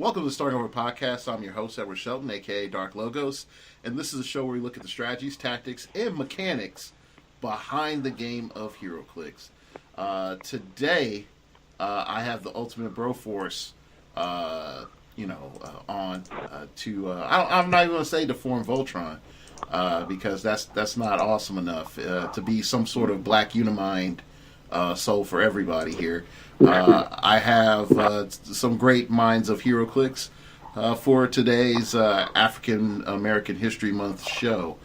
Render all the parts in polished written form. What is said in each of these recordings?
Welcome to the Starting Over Podcast. I'm your host, Edward Shelton, aka Dark Logos, and this is a show where we look at the strategies, tactics, and mechanics behind the game of heroclix. Today, I have the Ultimate Broforce, on to. I'm not even going to say to form Voltron, because that's not awesome enough to be some sort of black unimind soul for everybody here. I have some great minds of heroclix for today's African American History Month show.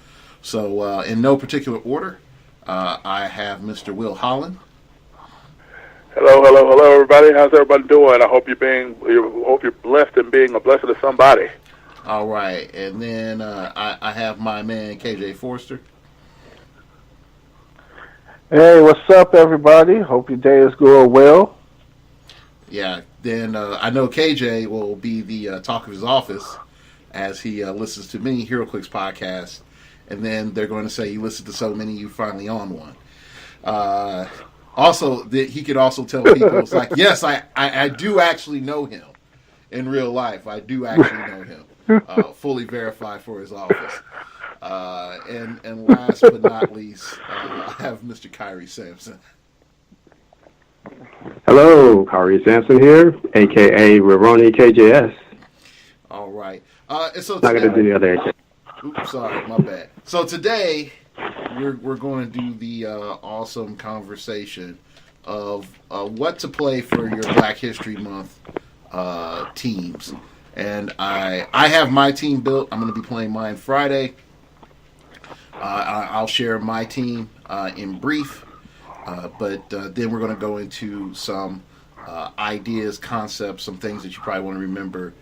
So, in no particular order, I have Mr. Will Holland. Hello, everybody. How's everybody doing? I hope you're blessed and being a blessing to somebody. All right, and then I have my man KJ Forster. Hey, what's up, everybody? Hope your day is going well. Yeah, then I know KJ will be the talk of his office as he listens to many heroclix podcasts, and then they're going to say you listened to so many you finally on one. Also, he could also tell people, it's like, yes, I do actually know him in real life. I do actually know him. Fully verified for his office. And last but not least, I have Mr. Kyrie Sampson. Hello, Kyrie Sampson here, a.k.a. Roroni KJS. All right. And so not going to do the other AJ. Oops, sorry, my bad. So today, we're going to do the awesome conversation of what to play for your Black History Month teams. And I have my team built. I'm going to be playing mine Friday. I'll share my team in brief. But then we're going to go into some ideas, concepts, some things that you probably want to remember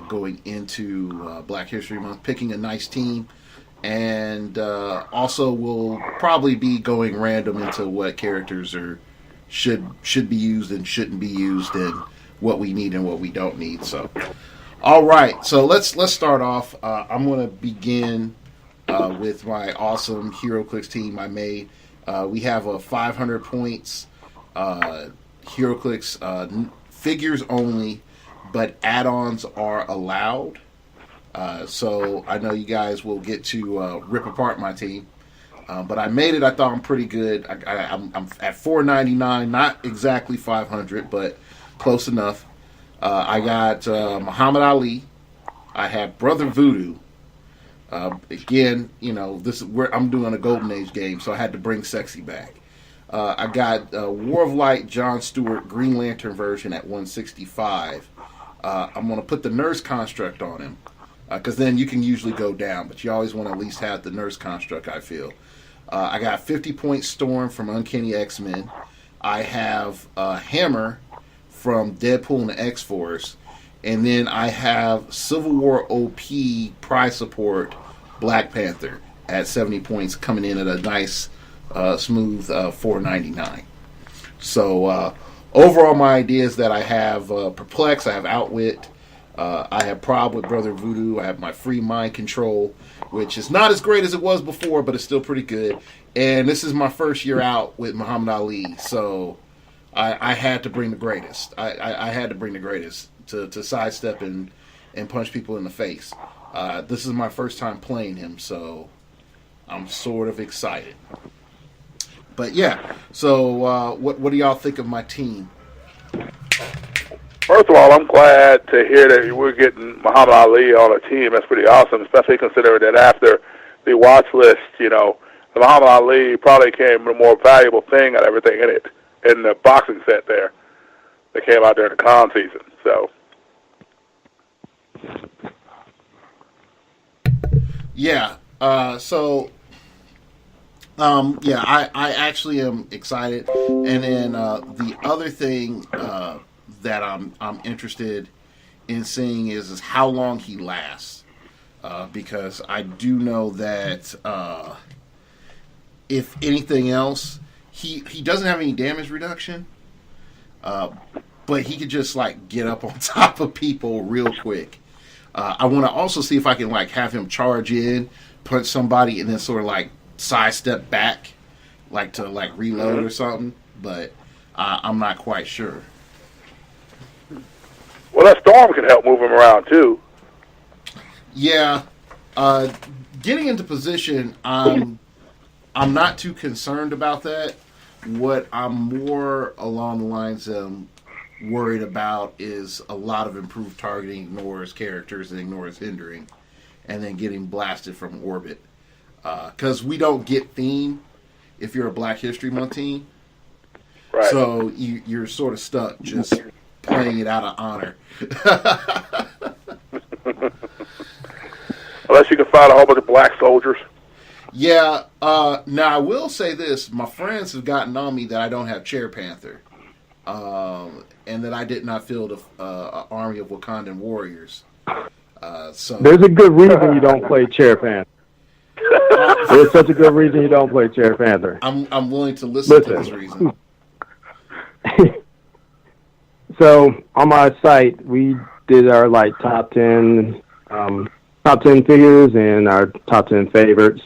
going into Black History Month, picking a nice team, and also we'll probably be going random into what characters should be used and shouldn't be used, and what we need and what we don't need. So, all right, so let's start off. I'm going to begin with my awesome heroclix team I made. We have a 500 points heroclix figures only, but add-ons are allowed. So I know you guys will get to rip apart my team, but I made it. I thought I'm pretty good. I'm at 499, not exactly 500, but close enough. I got Muhammad Ali. I have Brother Voodoo. Again, this is where I'm doing a Golden Age game, so I had to bring Sexy back. I got War of Light John Stewart Green Lantern version at 165. I'm going to put the Nurse Construct on him, because then you can usually go down, but you always want to at least have the Nurse Construct, I feel. I got 50-point Storm from Uncanny X-Men. I have Hammer from Deadpool and the X-Force. And then I have Civil War OP prize support Black Panther at 70 points, coming in at a nice, smooth 499. So overall, my idea is that I have Perplex, I have Outwit, I have Prob with Brother Voodoo, I have my Free Mind Control, which is not as great as it was before, but it's still pretty good. And this is my first year out with Muhammad Ali, so I had to bring the greatest. I had to bring the greatest to sidestep and punch people in the face. This is my first time playing him, so I'm sort of excited. But yeah, so what do y'all think of my team? First of all, I'm glad to hear that we're getting Muhammad Ali on a team. That's pretty awesome, especially considering that after the watch list, Muhammad Ali probably came with a more valuable thing and everything in it, in the boxing set there that came out during the con season. So. Yeah. I actually am excited. And then the other thing that I'm interested in seeing is how long he lasts, because I do know that if anything else, he doesn't have any damage reduction, but he could just get up on top of people real quick. I want to also see if I can have him charge in, punch somebody, and then sort of sidestep back, to reload or something. But I'm not quite sure. Well, that storm can help move him around too. Yeah, getting into position, I'm not too concerned about that. What I'm more along the lines of worried about is a lot of improved targeting, ignores characters and ignores hindering, and then getting blasted from orbit. Because we don't get theme if you're a Black History Month team. Right. So you're sort of stuck just playing it out of honor. Unless you can find a whole bunch of black soldiers. Yeah. Now, I will say this. My friends have gotten on me that I don't have Chair Panther. And that I did not field an army of Wakandan warriors. So There's a good reason you don't play Chair Panther. There's such a good reason you don't play Chair Panther. I'm willing to listen to this reason. So on my site, we did our top 10 figures and our top 10 favorites,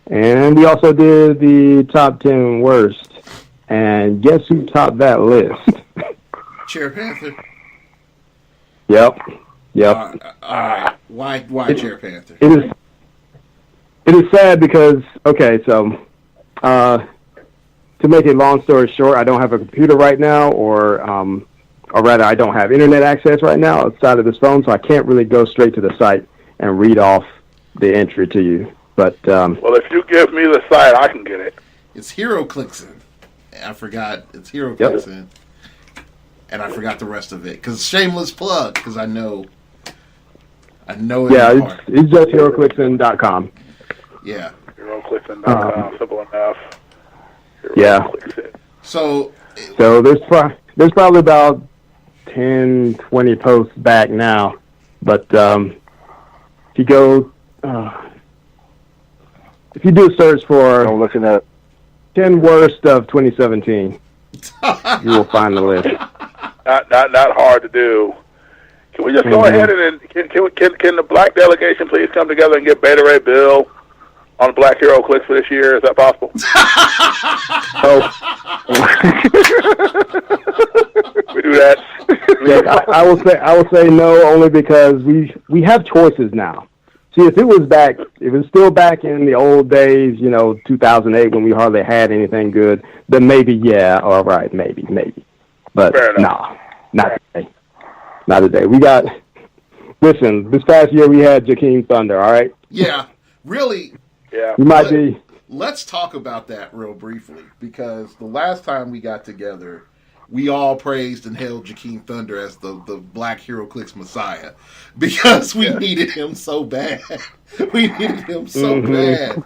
and we also did the top 10 worst. And guess who topped that list? Chair Panther. Yep. All right. Why Chair Panther? It is sad because so to make a long story short, I don't have a computer right now, or rather, I don't have internet access right now outside of this phone, so I can't really go straight to the site and read off the entry to you. But well, if you give me the site, I can get it. It's heroclix. I forgot it's heroclix, and I forgot the rest of it because shameless plug because I know it. Yeah, it's just heroclixin.com. Yeah, heroclixin.com, simple enough. Yeah. So there's probably about 10, 20 posts back now, but if you go, if you do a search for, I'm looking at 10 worst of 2017, you will find the list. Not hard to do. Can we just go ahead and can the black delegation please come together and get Beta Ray Bill on the Black Hero Clicks for this year? Is that possible? We do that. Yeah, I will say no, only because we have choices now. See, if it was still back in the old days, 2008 when we hardly had anything good, then maybe, yeah, all right, maybe. But nah, not today. Not today. Listen, this past year we had Jakeem Thunder, all right? Yeah, really. Yeah. You might be. Let's talk about that real briefly because the last time we got together, we all praised and hailed Jakeem Thunder as the Black HeroClix Messiah because we needed him so bad. We needed him so bad.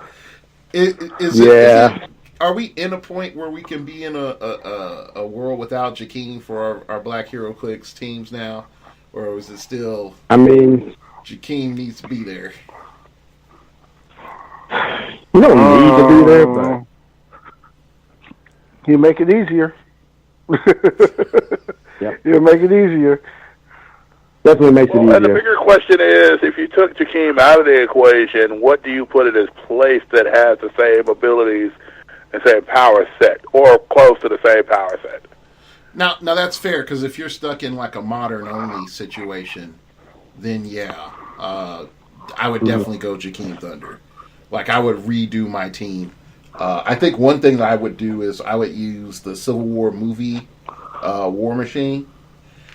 Are we in a point where we can be in a world without Jakeem for our Black HeroClix teams now? Or is it still... I mean... Jakeem needs to be there. You don't need to be there, but... You make it easier. Yep. You make it easier. Definitely makes it easier. And the bigger question is, if you took Jakeem out of the equation, what do you put in his place that has the same abilities and same power set, or close to the same power set? Now that's fair, because if you're stuck in like a modern-only situation, then yeah, I would definitely go Jakeem Thunder. Like, I would redo my team. I think one thing that I would do is I would use the Civil War movie War Machine,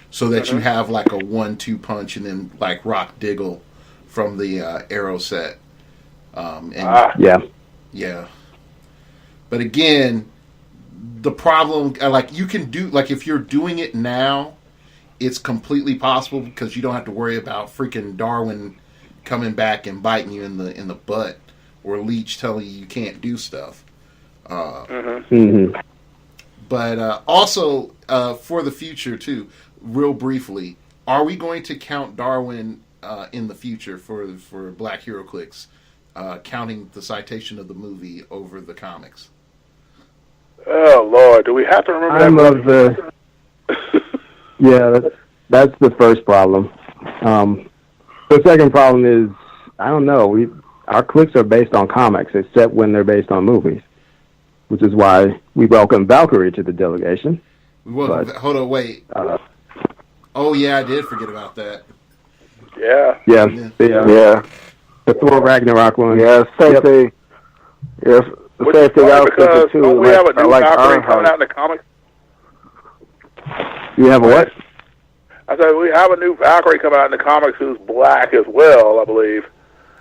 so that you have like a 1-2 punch, and then like Rock Diggle from the Arrow set. Yeah. But again, the problem, like, you can do, like, if you're doing it now, it's completely possible because you don't have to worry about freaking Darwin coming back and biting you in the butt, or Leech telling you can't do stuff. But also, for the future too, real briefly, are we going to count Darwin in the future for Black HeroClix, counting the citation of the movie over the comics? Oh Lord, do we have to remember Yeah, that's the first problem. The second problem is, I don't know, our clicks are based on comics, except when they're based on movies, which is why we welcome Valkyrie to the delegation. Hold on, wait. Oh yeah, I did forget about that. Yeah. Yeah, Yeah. the Thor Ragnarok one. Yeah, same thing. Yeah, the Which same is thing I funny was because thinking too. don't we have a new like Valkyrie coming Ironheart. out in the comics? You have a what? I said we have a new Valkyrie coming out in the comics who's black as well, I believe.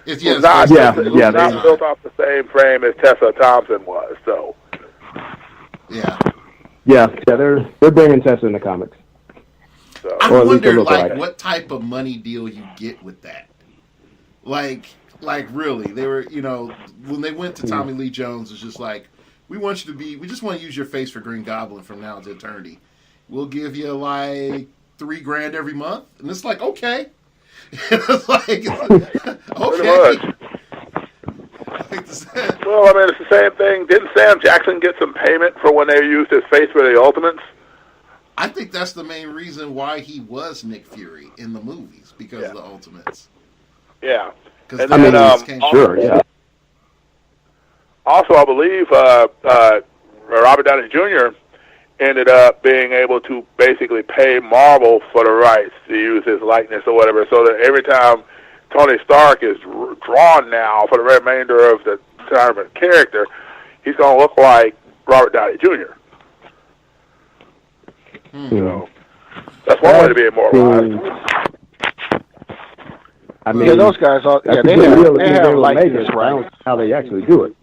It's Who's not, yeah, who's yeah, not they- built off the same frame as Tessa Thompson was. So Yeah. Yeah, they're bringing Tessa in the comics. so I Or at least wonder, it looks like, like. what type of money deal you get with that. Like really, they were, when they went to Tommy Lee Jones, it's just like, we just want to use your face for Green Goblin from now to eternity. We'll give you like $3,000 every month, and it's like, okay. It's like, okay. pretty much. Well, I mean, it's the same thing. Didn't Sam Jackson get some payment for when they used his face for the Ultimates? I think that's the main reason why he was Nick Fury in the movies, because of the Ultimates. Yeah. Because And the then, Ultimates came Sure, yeah. Also, I believe Robert Downey Jr. ended up being able to basically pay Marvel for the rights to use his likeness or whatever, so that every time Tony Stark is drawn now for the remainder of the time of the character, he's going to look like Robert Downey Jr. So that's one way to be immortalized. I mean, Yeah, those guys are. Yeah, that's they a good deal have if they were likeness making it. I don't rights. know how they actually do it.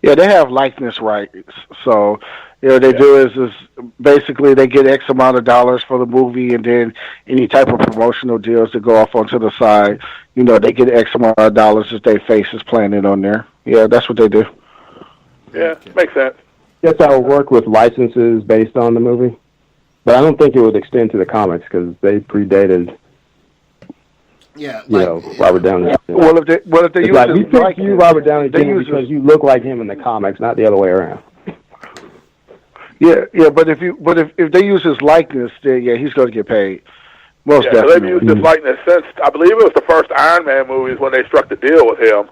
Yeah, they have likeness rights. So, they do is basically they get X amount of dollars for the movie, and then any type of promotional deals that go off onto the side, they get X amount of dollars if their face is planted on there. Yeah, that's what they do. Yeah, makes sense. That's how it work with licenses based on the movie. But I don't think it would extend to the comics because they predated, Yeah, Robert Downey. Well, if they It's use like, his we picked likeness, you, Robert Downey they Jr., use because his- you look like him in the comics, not the other way around. Yeah, but if they use his likeness, then he's going to get paid. Most Yeah, so definitely. they've used his likeness since, I believe it was the first Iron Man movies when they struck the deal with him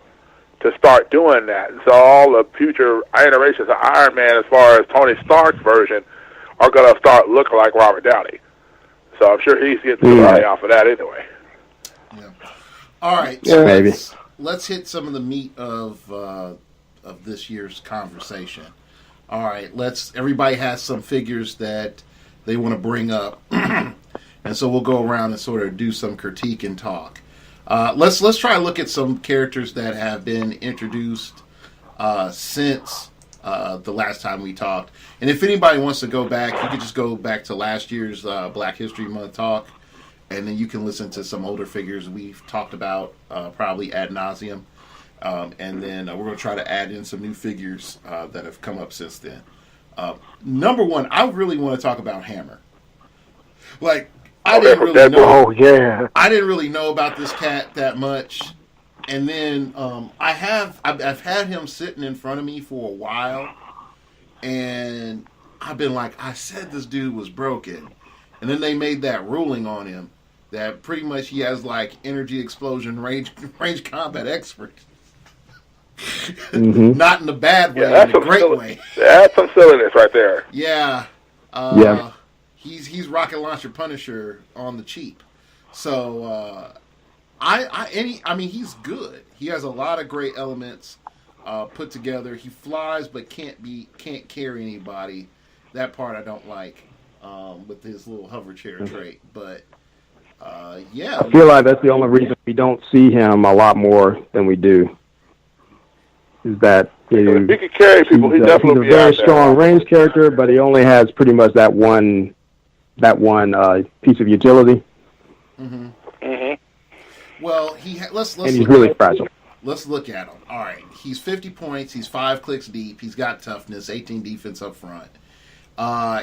to start doing that. And so all the future iterations of Iron Man, as far as Tony Stark's version, are going to start looking like Robert Downey. So I'm sure he's getting some money off of that anyway. Yeah. All right. Yeah, So maybe. let's hit some of the meat of this year's conversation. All right. Everybody has some figures that they want to bring up, and so we'll go around and sort of do some critique and talk. Let's try to look at some characters that have been introduced since the last time we talked. And if anybody wants to go back, you could just go back to last year's Black History Month talk, and then you can listen to some older figures we've talked about probably ad nauseum. And then we're going to try to add in some new figures that have come up since then. Number one, I really want to talk about Hammer. I didn't really know. Oh, yeah. I didn't really know about this cat that much, and then I've had him sitting in front of me for a while, and I've been like, I said this dude was broken, and then they made that ruling on him that pretty much he has energy explosion range combat expert. Mm-hmm. Not in a bad way, Yeah, in a great way. That's some silliness right there. Yeah. Yeah. He's rocket launcher Punisher on the cheap. So he's good. He has a lot of great elements put together. He flies but can't carry anybody. That part I don't like with his little hover chair trait. But yeah. I feel like that's the only reason we don't see him a lot more than we do. Is that If he could carry people, he'd definitely he's be a very out there. strong range character, but he only has pretty much that one piece of utility, Mm-hmm. Mm-hmm. Well, let's and he's really fragile. Let's look at him. All right, he's 50 points. He's 5 clicks deep. He's got toughness, 18 defense up front.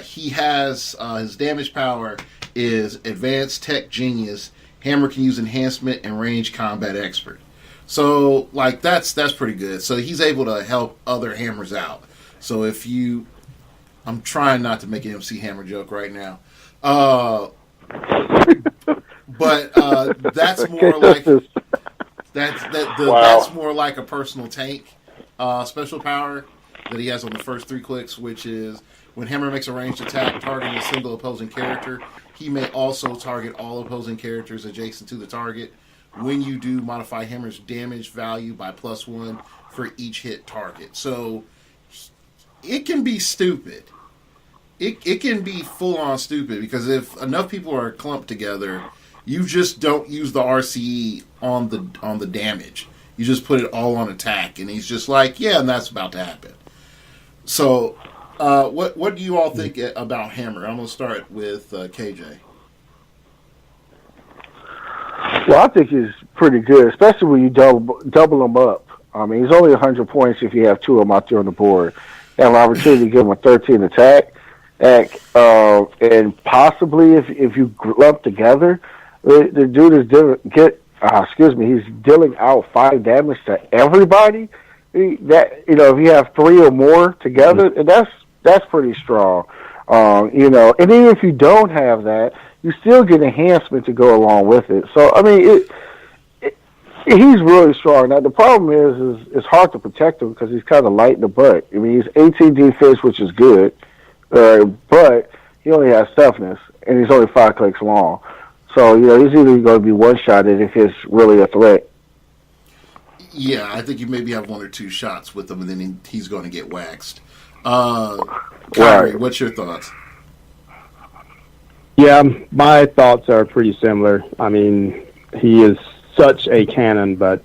He has his damage power is advanced tech genius. Hammer can use enhancement and range combat expert. So that's pretty good. So he's able to help other hammers out. So I'm trying not to make an MC Hammer joke right now. But that's more like that's more like a personal tank special power that he has on the first 3 clicks, which is When Hammer makes a ranged attack targeting a single opposing character, he may also target all opposing characters adjacent to the target. When you do, modify Hammer's damage value by +1 for each hit target. So it can be stupid. It can be full on stupid because if enough people are clumped together, you just don't use the RCE on the damage. You just put it all on attack, and he's just like, yeah, and that's about to happen. So, what do you all think about Hammer? I'm gonna start with KJ. Well, I think he's pretty good, especially when you double him up. I mean, he's only 100 points if you have two of them out there on the board. You have an opportunity to give him a 13 attack, and possibly if you lump together, the dude is he's dealing out 5 damage to everybody. That if you have 3 or more together, that's pretty strong. And even if you don't have that, you still get enhancement to go along with it. So I mean, he's really strong. Now the problem is it's hard to protect him because he's kind of light in the butt. I mean, he's 18 defense, which is good, but he only has toughness, and he's only 5 clicks long. So he's either going to be one-shotted if it's really a threat. Yeah, I think you maybe have 1 or 2 shots with him, and then he's going to get waxed. Kyrie, what's your thoughts? Yeah, my thoughts are pretty similar. I mean, he is such a cannon, but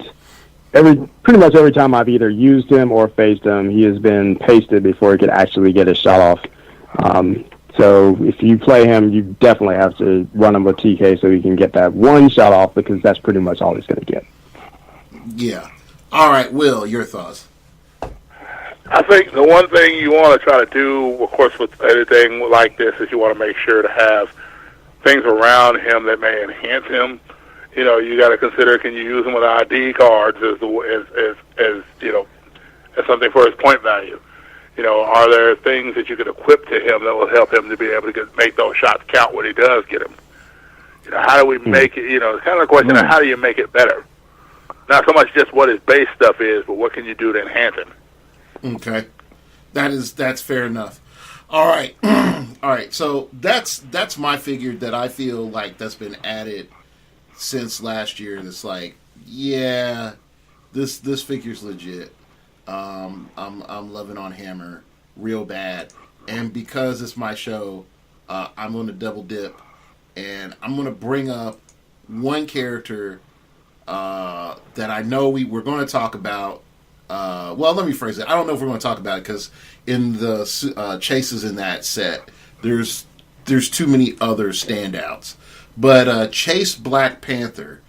pretty much every time I've either used him or faced him, he has been pasted before he could actually get his shot off. So if you play him, you definitely have to run him with TK so he can get that one shot off because that's pretty much all he's going to get. Yeah. All right, Will, your thoughts? I think the one thing you want to try to do, of course, with anything like this is you want to make sure to have things around him that may enhance him. You got to consider, can you use him with ID cards as something for his point value? Are there things that you could equip to him that will help him to be able to make those shots count when he does get them? How do we make it? It's kind of a question of how do you make it better? Not so much just what his base stuff is, but what can you do to enhance him? Okay, that's fair enough. All right, all right. So that's my figure that I feel like that's been added since last year. That's like, yeah, this figure's legit. I'm loving on Hammer real bad, and because it's my show, I'm going to double dip, and I'm going to bring up one character that I know we're going to talk about. Well, let me phrase it. I don't know if we're going to talk about it because in the chases in that set, there's too many other standouts. But Chase Black Panther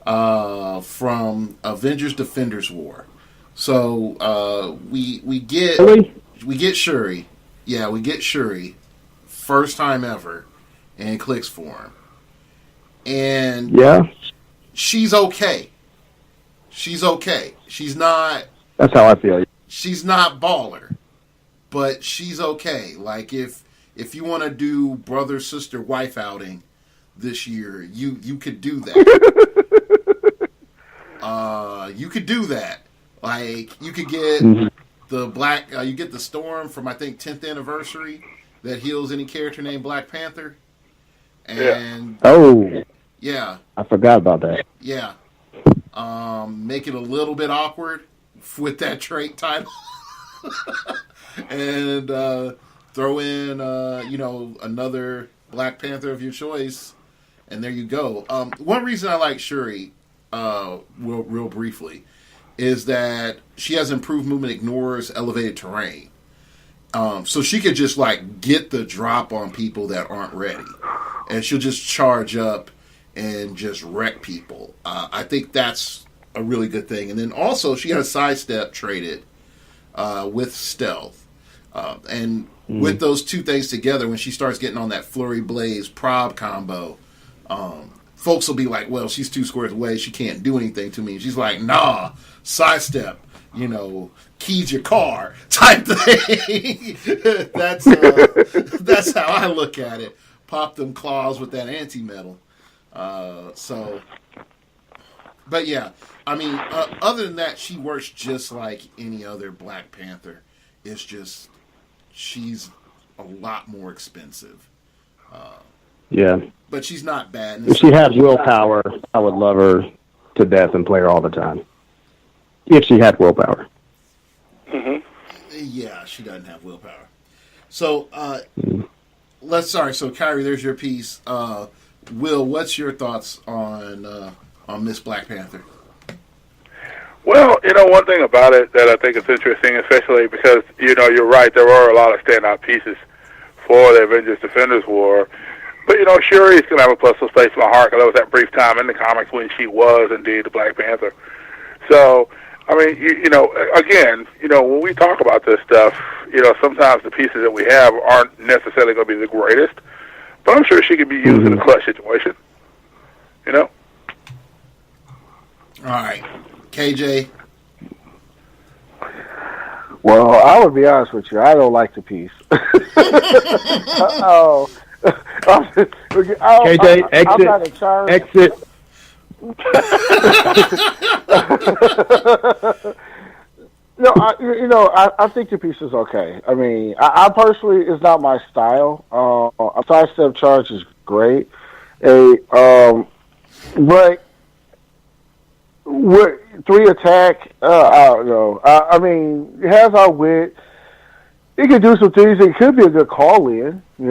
from Avengers Defenders War. So we get Shuri. Yeah, we get Shuri. First time ever in Clicks form. And yeah, she's okay. She's okay. She's not. That's how I feel. She's not baller, but she's okay. Like if you want to do brother, sister, wife outing this year, you could do that. You could do that. Like you could get the black. You get the Storm from I think 10th anniversary that heals any character named Black Panther. And yeah, I forgot about that. Yeah, make it a little bit awkward with that trait title, and throw in another Black Panther of your choice, and there you go. One reason I like Shuri, real briefly, is that she has improved movement, ignores elevated terrain, so she could just like get the drop on people that aren't ready, and she'll just charge up and just wreck people. I think that's a really good thing. And then also she has sidestep traded with stealth. With those two things together, when she starts getting on that Flurry Blaze prob combo, folks will be like, well, she's 2 squares away. She can't do anything to me. And she's like, nah, sidestep, keys your car type thing. That's how I look at it. Pop them claws with that anti-metal. But yeah, I mean, other than that, she works just like any other Black Panther. It's just she's a lot more expensive. Yeah. But she's not bad. If she had willpower, I would love her to death and play her all the time. If she had willpower. Mm-hmm. Yeah, she doesn't have willpower. So, so Kyrie, there's your piece. Will, what's your thoughts on Miss Black Panther? Well, one thing about it that I think is interesting, especially because, you're right, there were a lot of standout pieces for the Avengers Defenders War. But, Shuri's going to have a personal space in my heart because that was that brief time in the comics when she was indeed the Black Panther. So, I mean, again, when we talk about this stuff, sometimes the pieces that we have aren't necessarily going to be the greatest. But I'm sure she could be used in a clutch situation. All right. KJ? Well, I would be honest with you. I don't like the piece. KJ, exit. No, I think the piece is okay. I mean, I personally, it's not my style. A sidestep charge is great. But with 3 attack, I don't know. I mean, it has our wit. It could do some things. It could be a good call-in. We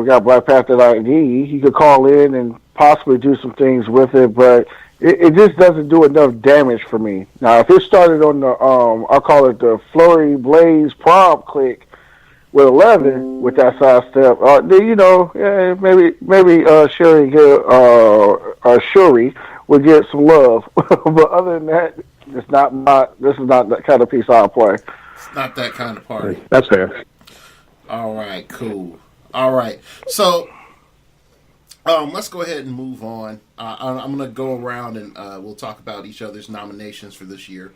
got Black Panther ID. He could call in and possibly do some things with it, but it just doesn't do enough damage for me. Now, if it started on the, I'll call it the Flurry Blaze Prom click with 11 with that sidestep, then, maybe Shuri would get some love. But other than that, this is not that kind of piece I'll play. It's not that kind of party. That's fair. All right, cool. All right, so let's go ahead and move on. I'm going to go around and we'll talk about each other's nominations for this year.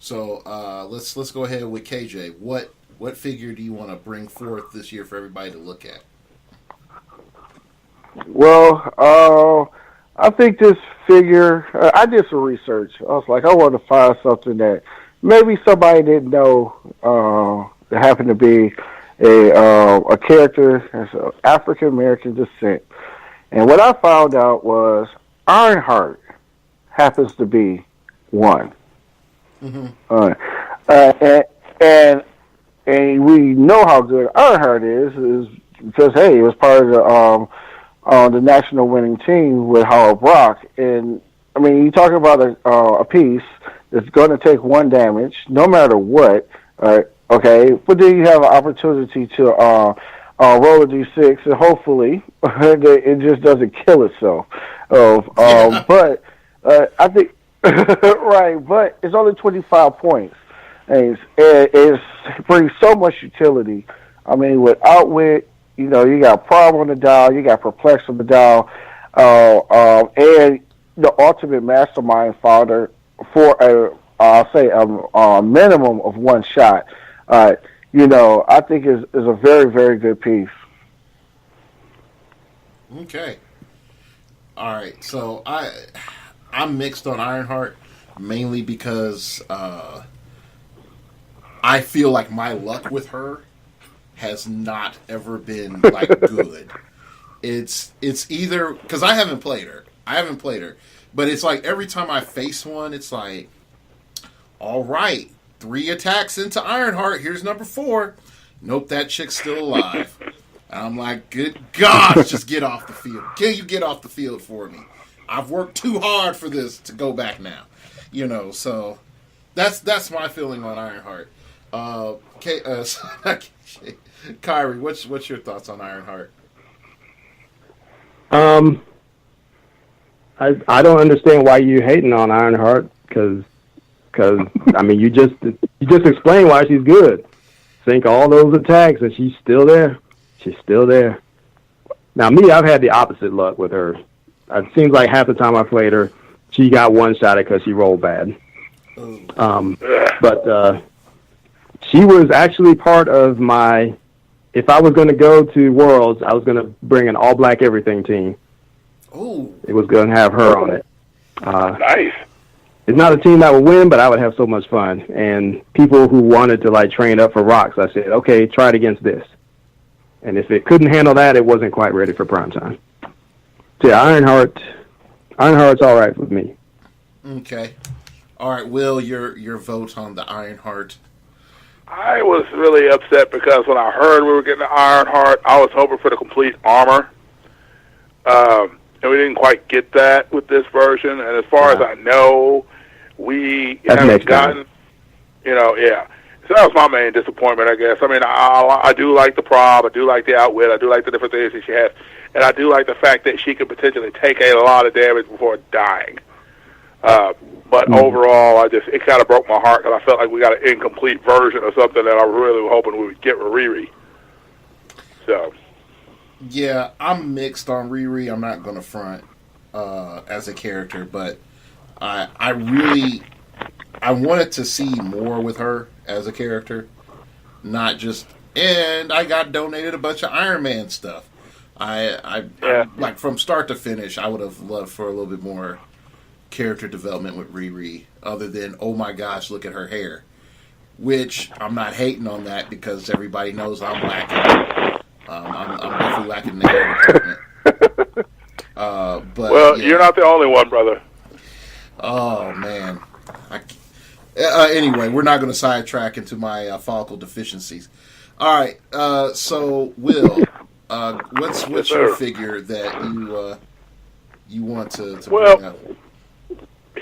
So let's go ahead with KJ. What figure do you want to bring forth this year for everybody to look at? Well, I think this figure. I did some research. I was like, I want to find something that maybe somebody didn't know that happened to be a character that's of African American descent. And what I found out was Ironheart happens to be one. Mm-hmm. And we know how good Ironheart is because hey, it was part of the national winning team with Howard Brock. And I mean, you talk about a piece that's going to take 1 damage no matter what. Okay, but then you have an opportunity to roll a d6 and hopefully it just doesn't kill itself. But I think right, but it's only 25 points. And it brings so much utility. I mean, with Outwit, you got Prom on the dial, you got Perplex on the dial, and the ultimate mastermind fodder for a minimum of 1 shot. I think is a very, very good piece. Okay. All right. So I'm mixed on Ironheart mainly because I feel like my luck with her has not ever been like good. It's either because I haven't played her, but it's like every time I face one, it's like, all right, 3 attacks into Ironheart. Here's number 4. Nope, that chick's still alive. And I'm like, good God, just get off the field. Can you get off the field for me? I've worked too hard for this to go back now. So that's my feeling on Ironheart. Kyrie, what's your thoughts on Ironheart? I don't understand why you hating on Ironheart because I mean you just explained why she's good. Sink all those attacks and she's still there. She's still there. Now me, I've had the opposite luck with her. It seems like half the time I played her, she got one-shotted because she rolled bad. But she was actually part of my. If I was going to go to Worlds, I was going to bring an all-black everything team. Oh, it was going to have her on it. Nice. It's not a team that would win, but I would have so much fun. And people who wanted to like train up for rocks, I said, okay, try it against this. And if it couldn't handle that, it wasn't quite ready for prime time. So yeah, Ironheart's all right with me. Okay. All right, Will, your vote on the Ironheart. I was really upset because when I heard we were getting the Ironheart, I was hoping for the complete armor. And we didn't quite get that with this version. And as far as I know, we haven't gotten, yeah. So that was my main disappointment, I guess. I mean, I do like the prob, I do like the outwit, I do like the different things that she has, and I do like the fact that she could potentially take a lot of damage before dying. But overall, it kind of broke my heart because I felt like we got an incomplete version of something that I really was hoping we would get with Riri. So. Yeah, I'm mixed on Riri. I'm not going to front as a character, but I wanted to see more with her as a character, not just. And I got donated a bunch of Iron Man stuff. I like from start to finish. I would have loved for a little bit more character development with Riri, other than oh my gosh, look at her hair, which I'm not hating on that because everybody knows I'm lacking. I'm definitely lacking in the hair department. But you're not the only one, brother. Oh man. Anyway, we're not going to sidetrack into my follicle deficiencies. All right. So, Will, what's your figure that you want to bring up?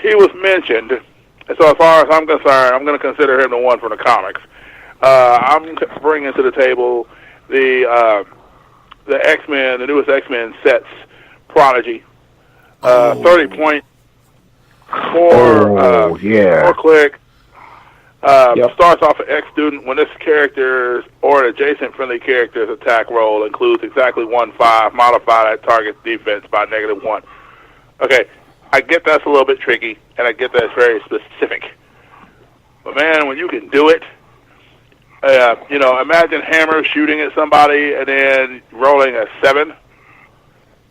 He was mentioned, and so as far as I'm concerned, I'm going to consider him the one from the comics. I'm bringing to the table the X-Men, the newest X-Men sets, Prodigy, 30-point, heroclix. Starts off an X-student when this character's or an adjacent friendly character's attack roll includes exactly 1/5, modify that target's defense by -1. Okay, I get that's a little bit tricky, and I get that's very specific. But man, when you can do it, imagine Hammer shooting at somebody and then rolling a 7,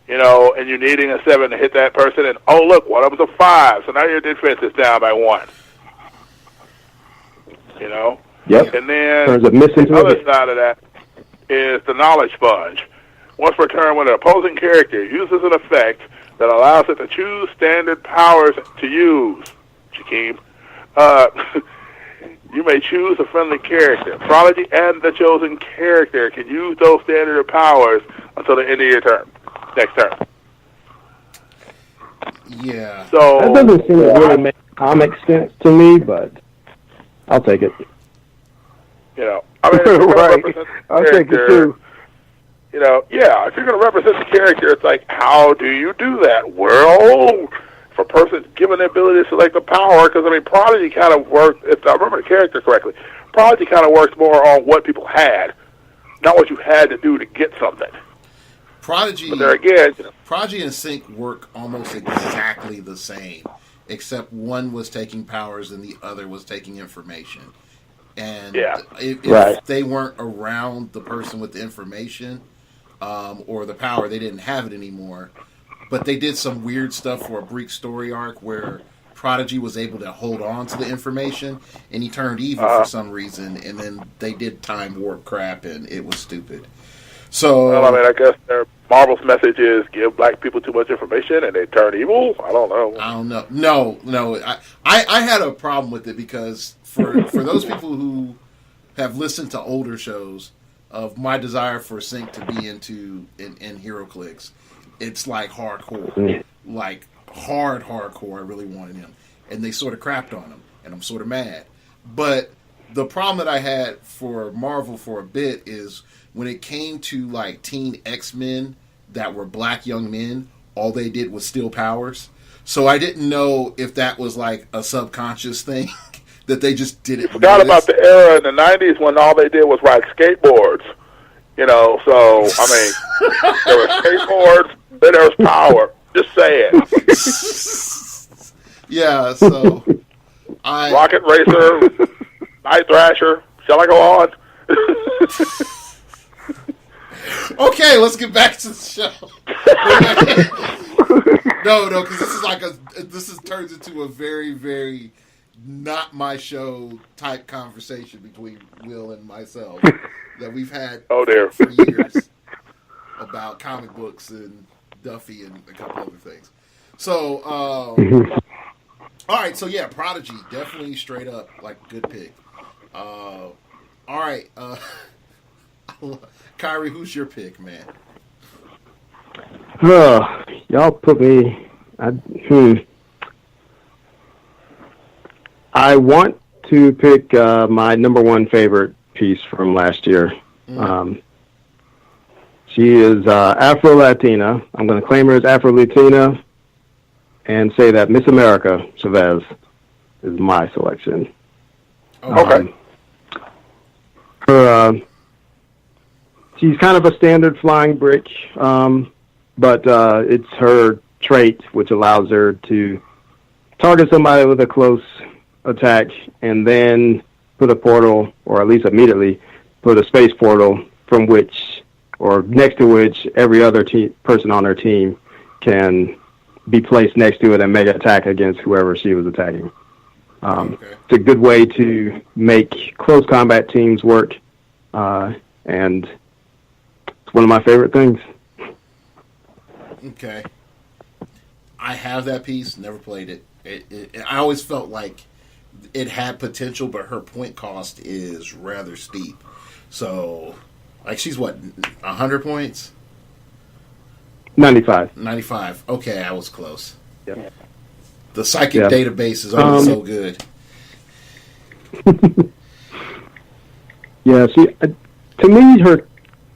and you needing a 7 to hit that person, and oh look, one of them's a 5, so now your defense is down by 1. Yep. And then the other side of that is the knowledge sponge. Once per turn, when an opposing character uses an effect that allows it to choose standard powers to use, Jakeem, you may choose a friendly character. Prodigy and the chosen character can use those standard powers until the end of your turn. Next turn. Yeah. So that doesn't seem to really make comic sense to me, but I'll take it. Right. I'll take it too. If you're going to represent the character, it's like, how do you do that? Well, if a person's given the ability to select a power, because, Prodigy kind of worked, if I remember the character correctly, Prodigy kind of works more on what people had, not what you had to do to get something. Prodigy, but there again, Prodigy and Sync work almost exactly the same, except one was taking powers and the other was taking information. And if they weren't around the person with the information or the power, they didn't have it anymore. But they did some weird stuff for a brief story arc where Prodigy was able to hold on to the information, and he turned evil for some reason, and then they did time warp crap, and it was stupid. So, well, I guess Marvel's message is give black people too much information and they turn evil? I don't know. No. I had a problem with it because for those people who have listened to older shows of my desire for Sync to be in heroclix, it's like hardcore. Like hardcore. I really wanted him. And they sort of crapped on him. And I'm sort of mad. But the problem that I had for Marvel for a bit is when it came to like teen X-Men that were black young men, all they did was steal powers. So I didn't know if that was like a subconscious thing that they just didn't forgot about the era in the 90s when all they did was ride skateboards. So, there were skateboards, then there was power. Just saying. Yeah, so Rocket Racer, Night Thrasher, shall I go on? Okay, let's get back to the show. No, because this is turns into a very, very not my show type conversation between Will and myself that we've had Oh dear. for years about comic books and Duffy and a couple other things. So, all right. So yeah, Prodigy definitely straight up like good pick. All right, Kyrie, who's your pick, man? Y'all put me. I want to pick my number one favorite piece from last year. She is Afro-Latina. I'm going to claim her as Afro-Latina and say that Miss America Chavez is my selection. Okay. She's kind of a standard flying brick, but it's her trait which allows her to target somebody with a close attack and then put a portal, or at least immediately put a space portal from which, or next to which, every other person on her team can be placed next to it and make an attack against whoever she was attacking. It's a good way to make close combat teams work, and it's one of my favorite things. Okay. I have that piece, never played it. I always felt like it had potential, but her point cost is rather steep. So, like, she's what, 100 points? 95. 95. Okay, I was close. Yeah. The psychic database is only so good. Yeah, to me, her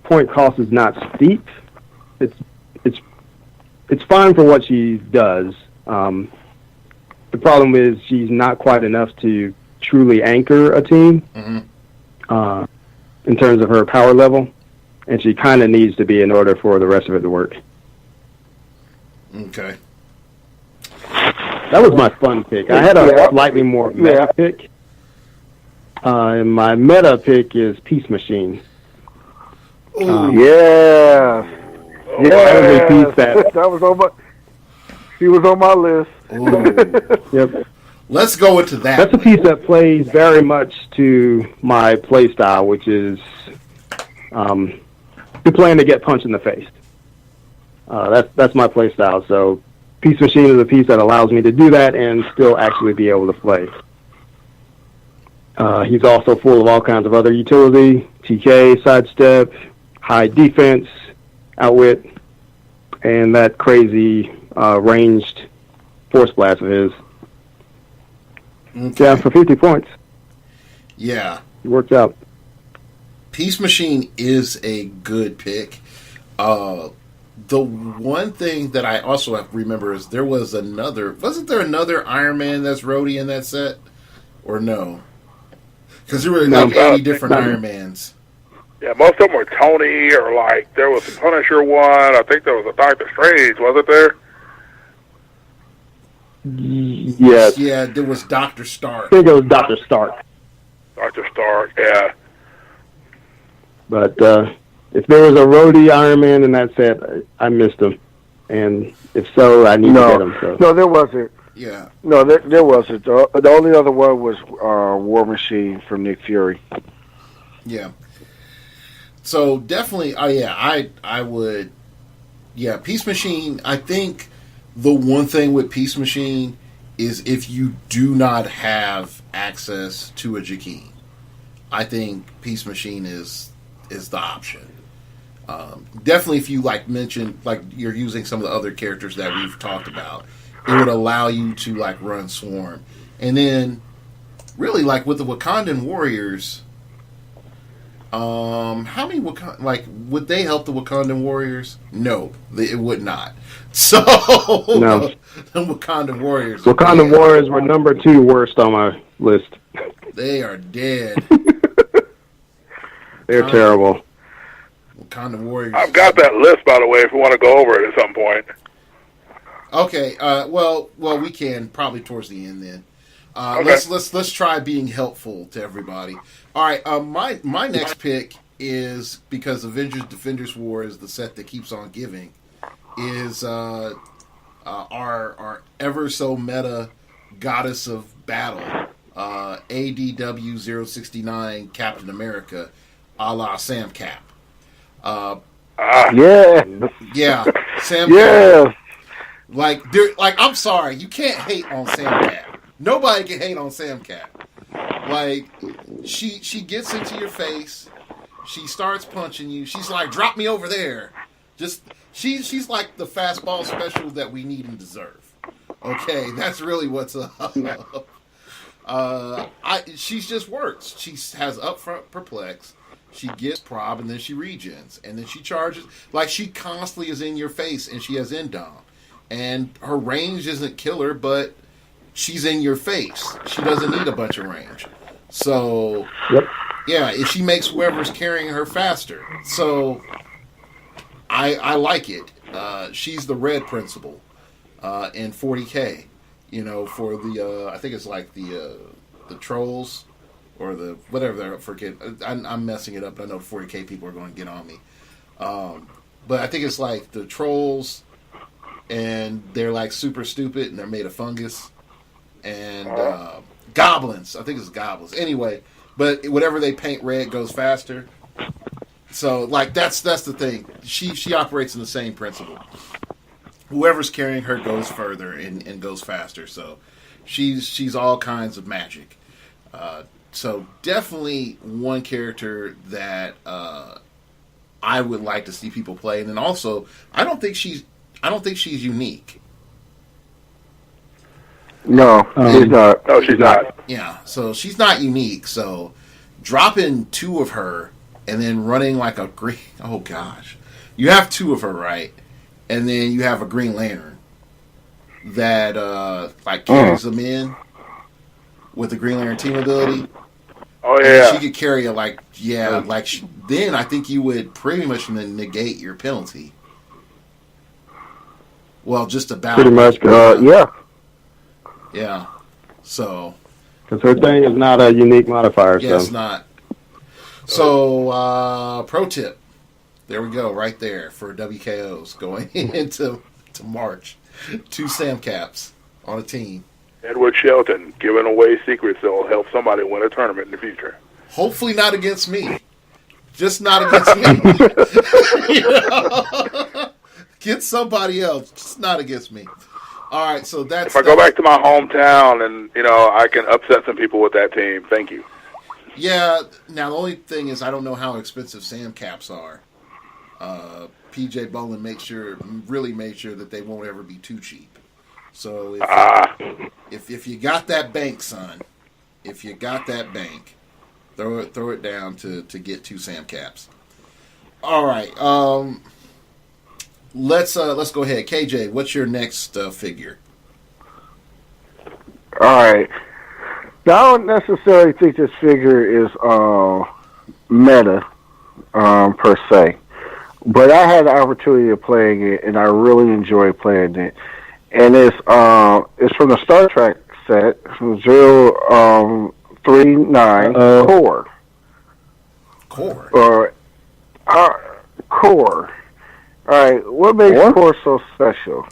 point cost is not steep. It's fine for what she does. The problem is she's not quite enough to truly anchor a team in terms of her power level, and she kind of needs to be in order for the rest of it to work. Okay. That was my fun pick. I had a slightly more meta pick. And my meta pick is Peace Machine. Yeah. That was on my. She was on my list. Yep. Let's go into that. That's a piece that plays very much to my play style, which is you're playing to get punched in the face. That's my play style. So Peace Machine is a piece that allows me to do that and still actually be able to play. He's also full of all kinds of other utility, TK, sidestep, high defense, outwit, and that crazy ranged force blast of his. Okay. Yeah, for 50 points. Yeah. It worked out. Peace Machine is a good pick. The one thing that I also have to remember is there was wasn't there another Iron Man that's roadie in that set? Or no? Because there were like 80 different Iron Mans. Yeah, most of them were Tony, or like there was the Punisher one. I think there was a Doctor Strange, wasn't there? Yes. Yeah, there was Dr. I Stark. think it was Dr. Stark. Dr. Stark, yeah. But if there was a roadie Iron Man in that set, I missed him. And if so, I need to get him. So. No, there wasn't. Yeah. No, there wasn't. The only other one was War Machine from Nick Fury. Yeah. So definitely, I would. Yeah, Peace Machine. I think the one thing with Peace Machine is if you do not have access to a Jakeen, I think Peace Machine is the option. Definitely, if you mentioned you're using some of the other characters that we've talked about, it would allow you to run Swarm, and then really with the Wakandan Warriors. How many would they help the Wakandan Warriors? No, it would not. So no. The Wakandan Warriors. Wakandan Warriors were number 2 worst on my list. They are dead. They're terrible. Wakandan Warriors. I've got that list, by the way, if you want to go over it at some point. Okay. Well, we can probably towards the end then. Okay. Let's try being helpful to everybody. All right, my next pick is, because Avengers Defenders War is the set that keeps on giving, is our ever so meta Goddess of Battle, ADW 069 Captain America, a la Sam Cap. Yeah. Yeah, Sam Yeah. Cap. Like, I'm sorry, you can't hate on Sam Cap. Nobody can hate on Sam Cap. Like, she gets into your face. She starts punching you. She's like, drop me over there. She's like the fastball special that we need and deserve. Okay, that's really what's up. She just works. She has upfront perplex. She gets prob and then she regens and then she charges. Like, she constantly is in your face and she has indom. And her range isn't killer, but she's in your face. She doesn't need a bunch of range. So, Yep. yeah, if she makes whoever's carrying her faster. So, I like it. She's the red principal in 40K. You know, for the I think it's like the trolls or the whatever they're forget. I'm messing it up. But I know 40K people are going to get on me. But I think it's like the trolls, and they're like super stupid, and they're made of fungus, and goblins. I think it's goblins. Anyway, but whatever they paint red goes faster. So, like, that's the thing. She operates in the same principle. Whoever's carrying her goes further and goes faster. So, she's all kinds of magic. So, definitely one character that I would like to see people play. And then also, I don't think she's unique. No, she's not. No, she's not. Yeah, so she's not unique. So, dropping two of her and then running like a green... Oh, gosh. You have two of her, right? And then you have a Green Lantern that like carries them in with the Green Lantern team ability. Oh, yeah. She could carry a, like... Yeah, like... Then I think you would pretty much negate your penalty. Well, just about. Pretty much, yeah. Yeah. So... Because her thing is not a unique modifier. Yeah, so. it's not. So, pro tip. There we go, right there for WKOs going into March. 2 Sam Caps on a team. Edward Shelton giving away secrets that will help somebody win a tournament in the future. Hopefully not against me. Just not against me. You know? Get somebody else. Just not against me. All right, so that's... If I go back to my hometown and, I can upset some people with that team, thank you. Yeah, now the only thing is I don't know how expensive Sam Caps are. PJ Bolin really made sure that they won't ever be too cheap. So if you got that bank, son, if you got that bank, throw it down to get 2 Sam Caps. All right, let's go ahead. KJ, what's your next figure? All right. Now, I don't necessarily think this figure is meta per se, but I had the opportunity of playing it, and I really enjoyed playing it. And it's from the Star Trek set, 039 Core. Core. Or Core. All right, what makes Core so special?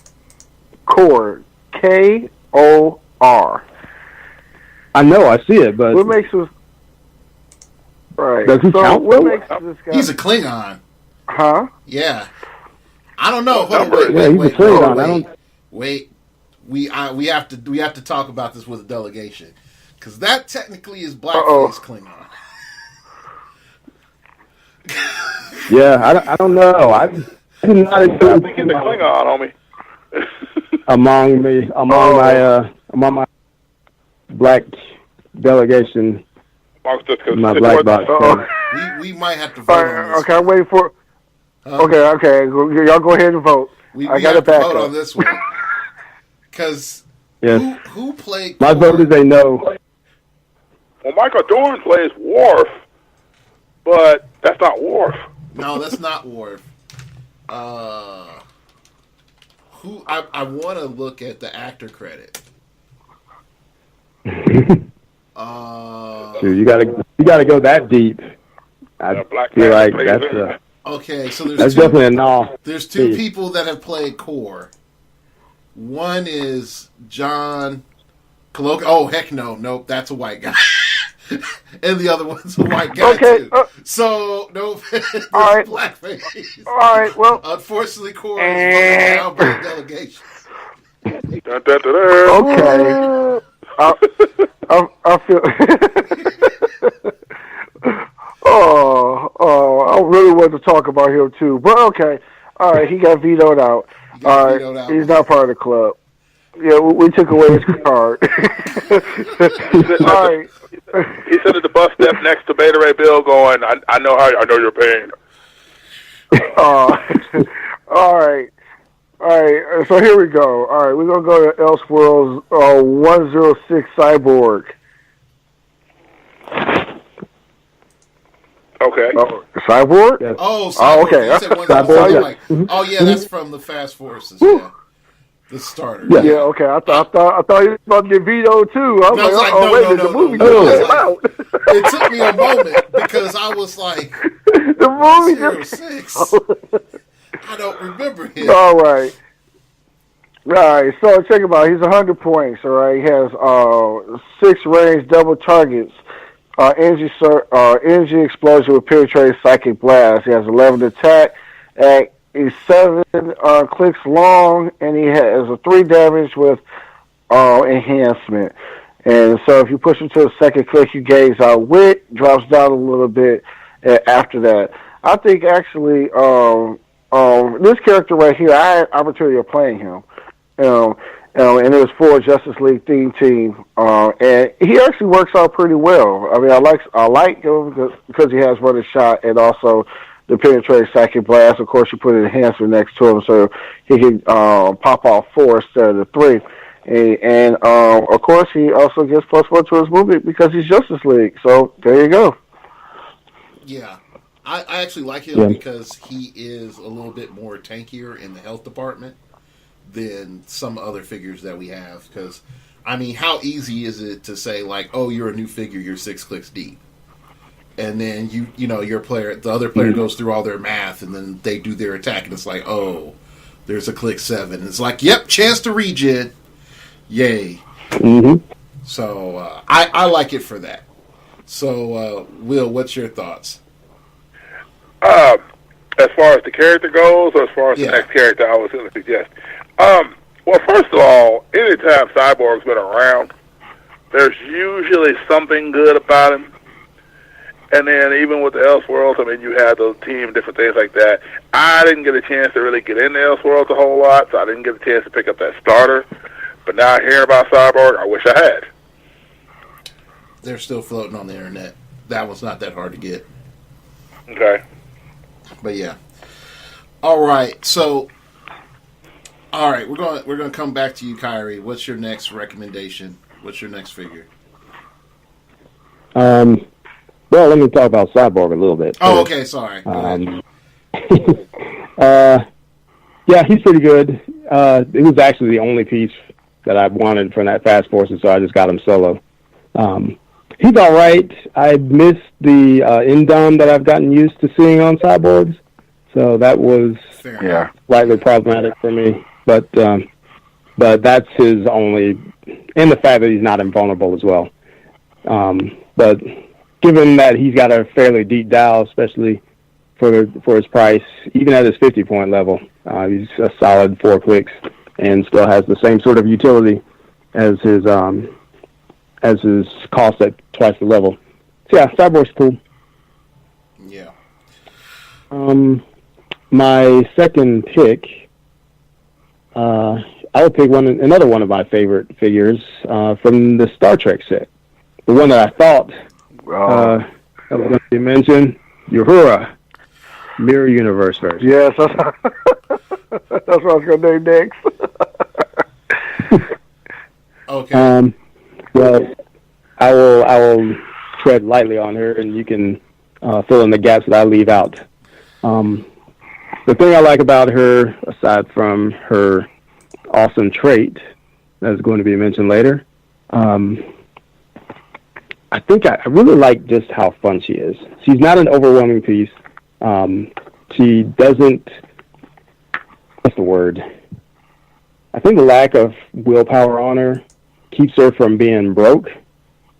Core, K-O-R. I know, I see it, but What makes us... Right. Does he count? What makes this guy... He's a Klingon. Huh? Yeah. I don't know. Wait. We have to talk about this with a delegation, because that technically is blackface Klingon. yeah, I don't know. I did not include He's a Klingon, homie. among my black delegation. My black box. We might have to vote on this. Okay, I'm waiting for... Okay. Y'all go ahead and vote. We I got have to to back vote up. on this one. Because Yes. who played My Core? vote is a no. Well, Michael Dorn plays Worf, but that's not Worf. No, that's not Worf. Who I want to look at the actor credit. Dude, you gotta go that deep. I Black feel man like plays that's it. Okay, so that's definitely a no. There's 2 Steve. people that have played Core. One is John Colloquial. Oh, heck no. Nope, that's a white guy. And the other one's a white guy, Okay, too. So, nope. all right. Blackface. All right, well. Unfortunately, Corey is voted down by the delegation. Dun, dun, dun, dun. Okay. I feel. I really wanted to talk about him too, but okay. All right, he got vetoed out. All right, he's not part of the club. Yeah, we took away his card. All right. He sat at the bus step next to Beta Ray Bill, going, "I know your pain." All right. All right, so here we go. All right, we're going to go to Elseworlds 106 Cyborg. Okay. Cyborg? Yes. Oh, Cyborg. okay. You said one Cyborg, like, oh, yeah, that's from the Fast Forces, yeah. The starter. Yeah, okay. I thought he was about to get vetoed, too. I was no, the movie no. just came out. It took me a moment because I was like, The movie just... 06? I don't remember him. All right, so check him out. He's 100 points, all right? He has 6 range double targets, energy explosion with penetrating psychic blast. He has 11 attack, and he's 7 clicks long, and he has a 3 damage with enhancement. And so if you push him to the second click, you gain wit, drops down a little bit after that. I think actually this character right here, I had opportunity of playing him. And it was for a Justice League theme team, and he actually works out pretty well. I mean, I like him because he has running shot and also the penetrating psychic blast. Of course, you put an enhancement next to him so he can pop off 4 instead of the 3. And of course, he also gets +1 to his movement because he's Justice League. So there you go. Yeah. I actually like him because he is a little bit more tankier in the health department than some other figures that we have. Because, I mean, how easy is it to say, like, oh, you're a new figure, you're 6 clicks deep. And then, you know, the other player goes through all their math, and then they do their attack, and it's like, oh, there's a click 7. And it's like, yep, chance to regen. Yay. Mm-hmm. So, I like it for that. So, Will, what's your thoughts? As far as the character goes, or as far as the next character I was going to suggest? Well, first of all, anytime Cyborg's been around, there's usually something good about him. And then even with the Elseworlds, I mean, you had the team, different things like that. I didn't get a chance to really get into Elseworlds a whole lot, so I didn't get a chance to pick up that starter. But now hearing about Cyborg, I wish I had. They're still floating on the internet. That one's not that hard to get. Okay. But yeah. All right. So, all right, we're going to come back to you, Kyrie. What's your next recommendation? What's your next figure? Well, let me talk about Cyborg a little bit. Oh, okay. Sorry. Yeah, he's pretty good. It was actually the only piece that I wanted from that Fast Forces, so I just got him solo. He's all right. I missed the Indom that I've gotten used to seeing on Cyborgs, so that was slightly problematic for me. But that's his only, and the fact that he's not invulnerable as well. But given that he's got a fairly deep dial, especially for his price, even at his 50-point level, he's a solid 4 clicks and still has the same sort of utility as his cost at twice the level. So yeah, Cyborg's cool. Yeah. My second pick, I would pick another one of my favorite figures from the Star Trek set. The one that I thought that was going to be mentioned, Uhura, Mirror Universe version. Yes, that's what I was going to name next. Okay. Well, I will tread lightly on her, and you can fill in the gaps that I leave out. The thing I like about her, aside from her awesome trait that is going to be mentioned later, I think I really like just how fun she is. She's not an overwhelming piece. She doesn't, what's the word? I think the lack of willpower on her keeps her from being broke,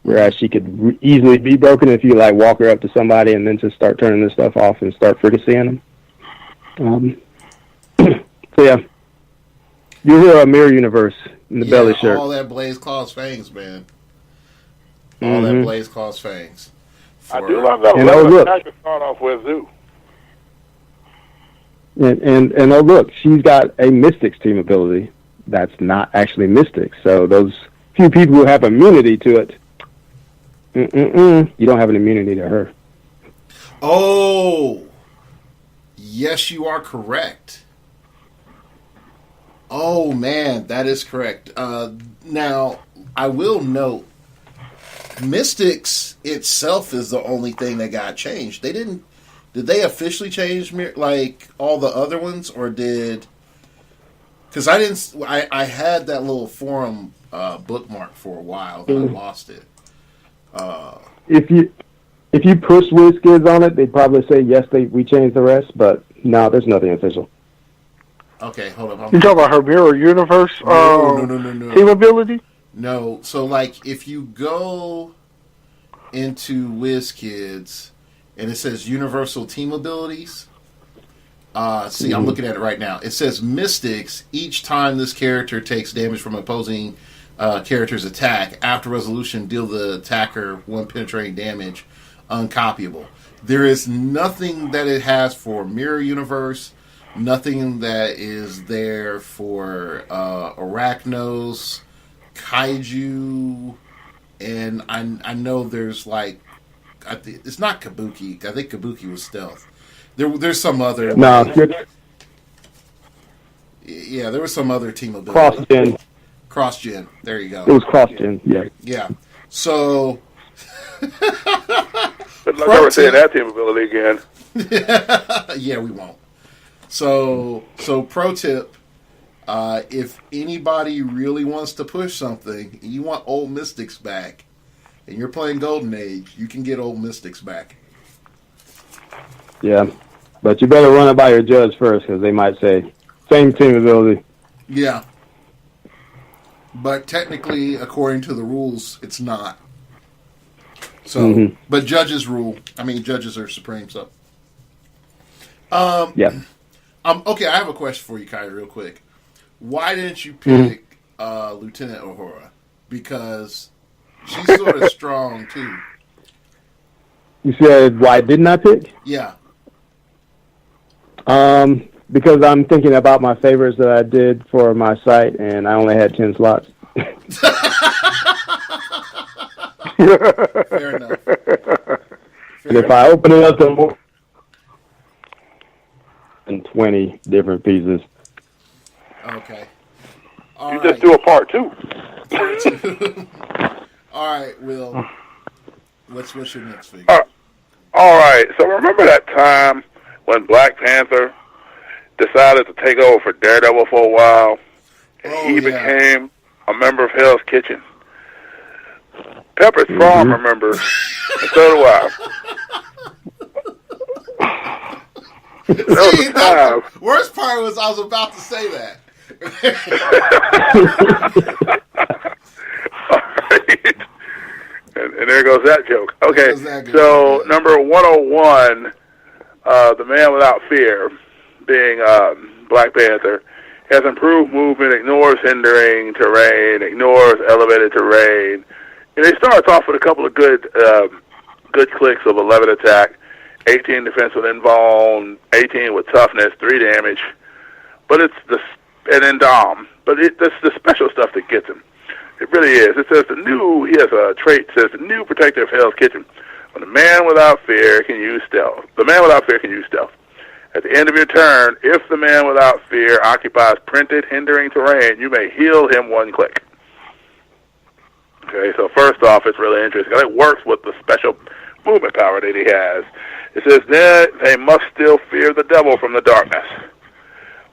whereas she could easily be broken if you like walk her up to somebody and then just start turning this stuff off and start fricasseeing them. So yeah, you hear a mirror universe in the belly shirt. All that Blaze Claw's fangs, man. All that Blaze Claw's fangs. I do love that. Look, to start off with, too. and oh look, she's got a Mystics team ability that's not actually Mystics. So those few people who have immunity to it, you don't have an immunity to her. Oh, yes, you are correct. Oh man, that is correct. Now, I will note, Mystics itself is the only thing that got changed. They didn't. Did they officially change like all the other ones, or did? Because I didn't. I had that little forum bookmark for a while, but I lost it. If you push WizKids on it, they'd probably say yes. We changed the rest, but no, there's nothing official. Okay, hold on. You talking about her mirror universe? No. Team ability? No. So, like, if you go into WizKids and it says Universal Team Abilities, see, I'm looking at it right now. It says Mystics. Each time this character takes damage from opposing character's attack, after resolution, deal the attacker 1 penetrating damage, uncopyable. There is nothing that it has for Mirror Universe. Nothing that is there for Arachnos, Kaiju, and I know there's like, it's not Kabuki. I think Kabuki was stealth. There's some other. No, yeah, there was some other team ability. Cross gen. There you go. It was cross gen. Yeah. Yeah. So. But not ever saying that team ability again. Yeah, we won't. So pro tip, if anybody really wants to push something, and you want old Mystics back, and you're playing Golden Age, you can get old Mystics back. Yeah, but you better run it by your judge first, because they might say, same team ability. Yeah. But technically, according to the rules, it's not. So, but judges rule. I mean, judges are supreme, so. Yeah. Okay, I have a question for you, Kai, real quick. Why didn't you pick Lieutenant Uhura? Because she's sort of strong, too. You said, why didn't I pick? Yeah. Because I'm thinking about my favorites that I did for my site, and I only had 10 slots. Fair enough. And if I open it up to more than 20 different pieces. Okay. You just do a part 2. All right, Will. What's your next figure? All right. So remember that time when Black Panther decided to take over for Daredevil for a while, and he became a member of Hell's Kitchen. Pepper's Farm remembers, and so do I. The worst part was I was about to say that. All right. And there goes that joke. Okay, so number 101, The Man Without Fear, being Black Panther, has improved movement, ignores hindering terrain, ignores elevated terrain. And it starts off with a couple of good clicks of 11 attack, 18 defense with invuln, 18 with toughness, 3 damage. But it's and then Dom. But that's the special stuff that gets him. It really is. It says he has a trait that says the new protector of Hell's Kitchen. When the Man Without Fear can use stealth. The Man Without Fear can use stealth. At the end of your turn, if the Man Without Fear occupies printed hindering terrain, you may heal him 1 click. Okay, so first off, it's really interesting. It works with the special movement power that he has. It says then they must still fear the devil from the darkness.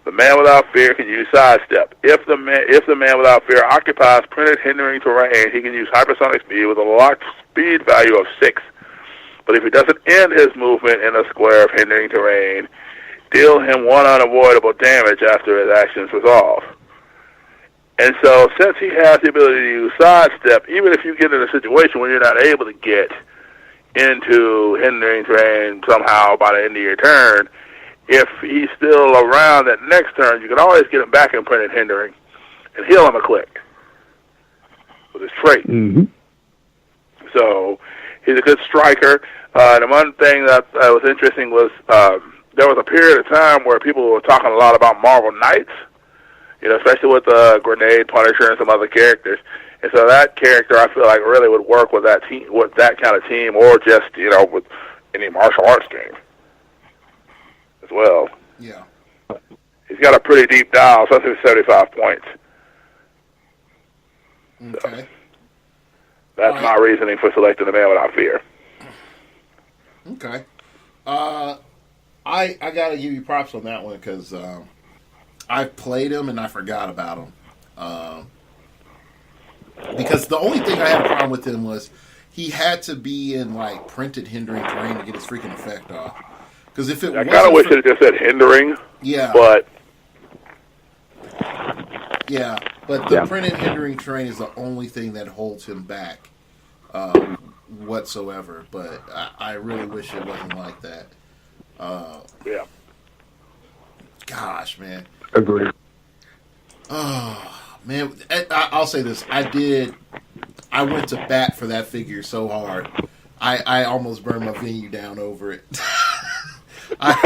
The Man Without Fear can use sidestep. If the man Without Fear occupies printed hindering terrain, he can use hypersonic speed with a locked speed value of 6. But if he doesn't end his movement in a square of hindering terrain, deal him 1 unavoidable damage after his action is resolved. And so since he has the ability to use sidestep, even if you get in a situation where you're not able to get into hindering terrain somehow by the end of your turn, if he's still around that next turn, you can always get him back in printed hindering and heal him a click with his trait. Mm-hmm. So he's a good striker. The one thing that was interesting was there was a period of time where people were talking a lot about Marvel Knights, especially with Grenade, Punisher, and some other characters. And so that character, I feel like, really would work with that team, with that kind of team, or just with any martial arts game as well. Yeah, he's got a pretty deep dial, especially with 75 points. Okay, so that's my reasoning for selecting the Man Without Fear. Okay, I gotta give you props on that one because I've played him and I forgot about him. Because the only thing I had a problem with him was he had to be in like printed hindering terrain to get his freaking effect off. Because if it I kind of wish it just said hindering. Yeah. But the printed hindering terrain is the only thing that holds him back whatsoever. But I really wish it wasn't like that. Yeah. Gosh, man. Agreed. Oh, man. I'll say this. I went to bat for that figure so hard. I almost burned my venue down over it. I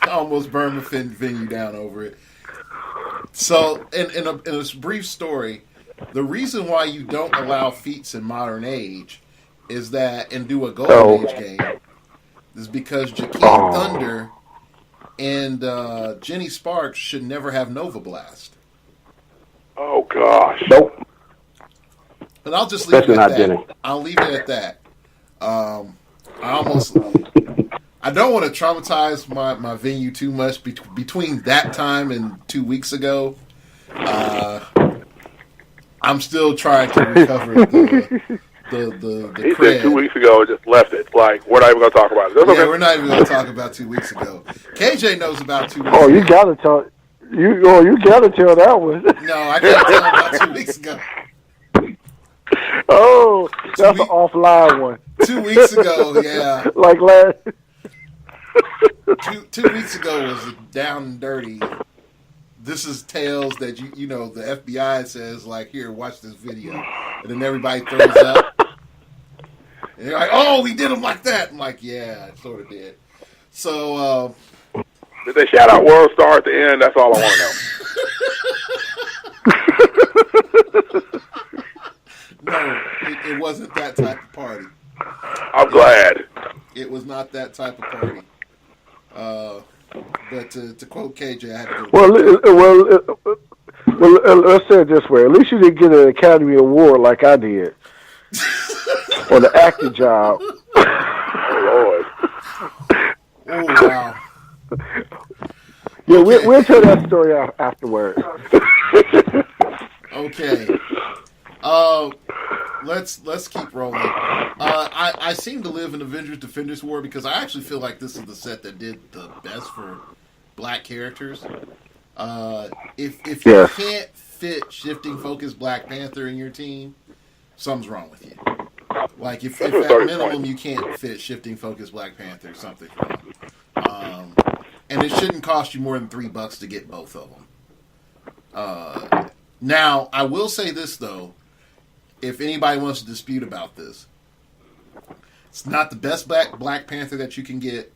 almost burned my venue down over it. So, in a brief story, the reason why you don't allow feats in Modern Age is that, and do a Golden Age game, is because Jakeem Thunder and Jenny Sparks should never have Nova Blast. Oh, gosh. Nope. But I'll just leave it at that. Jenny. I'll leave it at that. I don't want to traumatize my venue too much between that time and 2 weeks ago. I'm still trying to recover the He cred. said 2 weeks ago and just left it. Like, we're not even going to talk about it. That's okay. We're not even going to talk about 2 weeks ago. KJ knows about 2 weeks Oh, ago. you gotta tell. You gotta tell that one. No, I can't tell about 2 weeks ago. Oh, that's an offline one. 2 weeks ago, yeah. Like last. 2 weeks ago was down and dirty. This is tales that the FBI says, like, here, watch this video, and then everybody throws up. And they're like, oh, we did them like that. I'm like, yeah, I sort of did. So, did they shout out World Star at the end? That's all I want to know. No, it wasn't that type of party. I'm glad. It was not that type of party. But to quote KJ, I had to go. Well, let's say it this way. At least you didn't get an Academy Award like I did. For the acting job. Oh, Lord. Oh, wow. Yeah, Okay. we'll tell that story afterwards. Okay. Let's keep rolling. I seem to live in Avengers Defenders War because I actually feel like this is the set that did the best for black characters. If you can't fit shifting focus Black Panther in your team, something's wrong with you. Like if at minimum you can't fit shifting focus Black Panther, something's wrong. And it shouldn't cost you more than $3 to get both of them. Now, I will say this though. If anybody wants to dispute about this, it's not the best Black Panther that you can get,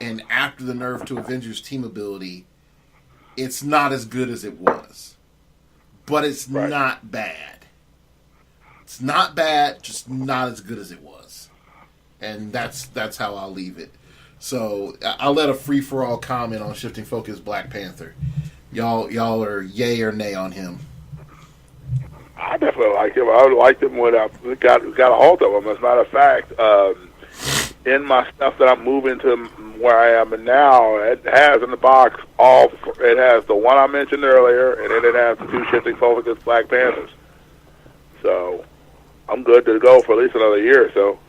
and after the nerf to Avengers team ability, it's not as good as it was. But it's not bad. It's not bad, just not as good as it was. And that's how I'll leave it. So I'll let a free-for-all comment on shifting focus Black Panther. Y'all are yay or nay on him. I definitely like him. I liked him when I got a hold of him. As a matter of fact, in my stuff that I'm moving to where I am now, it has in the box it has the one I mentioned earlier, and then it has the 2 shifting focus Black Panthers. So I'm good to go for at least another year or so.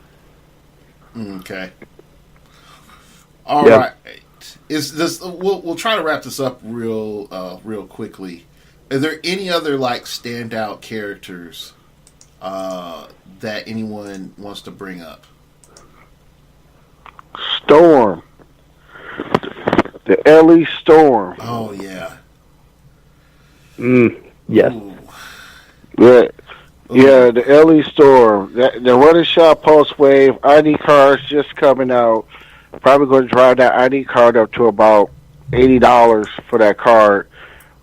Okay. All right. Is this? We'll try to wrap this up real quickly. Are there any other like standout characters that anyone wants to bring up? Storm. The Ellie Storm. Oh yeah. Yes. Ooh. Yeah. Ooh. Yeah, the Ellie Storm. The running shot pulse wave ID cards just coming out. Probably going to drive that ID card up to about $80 for that card.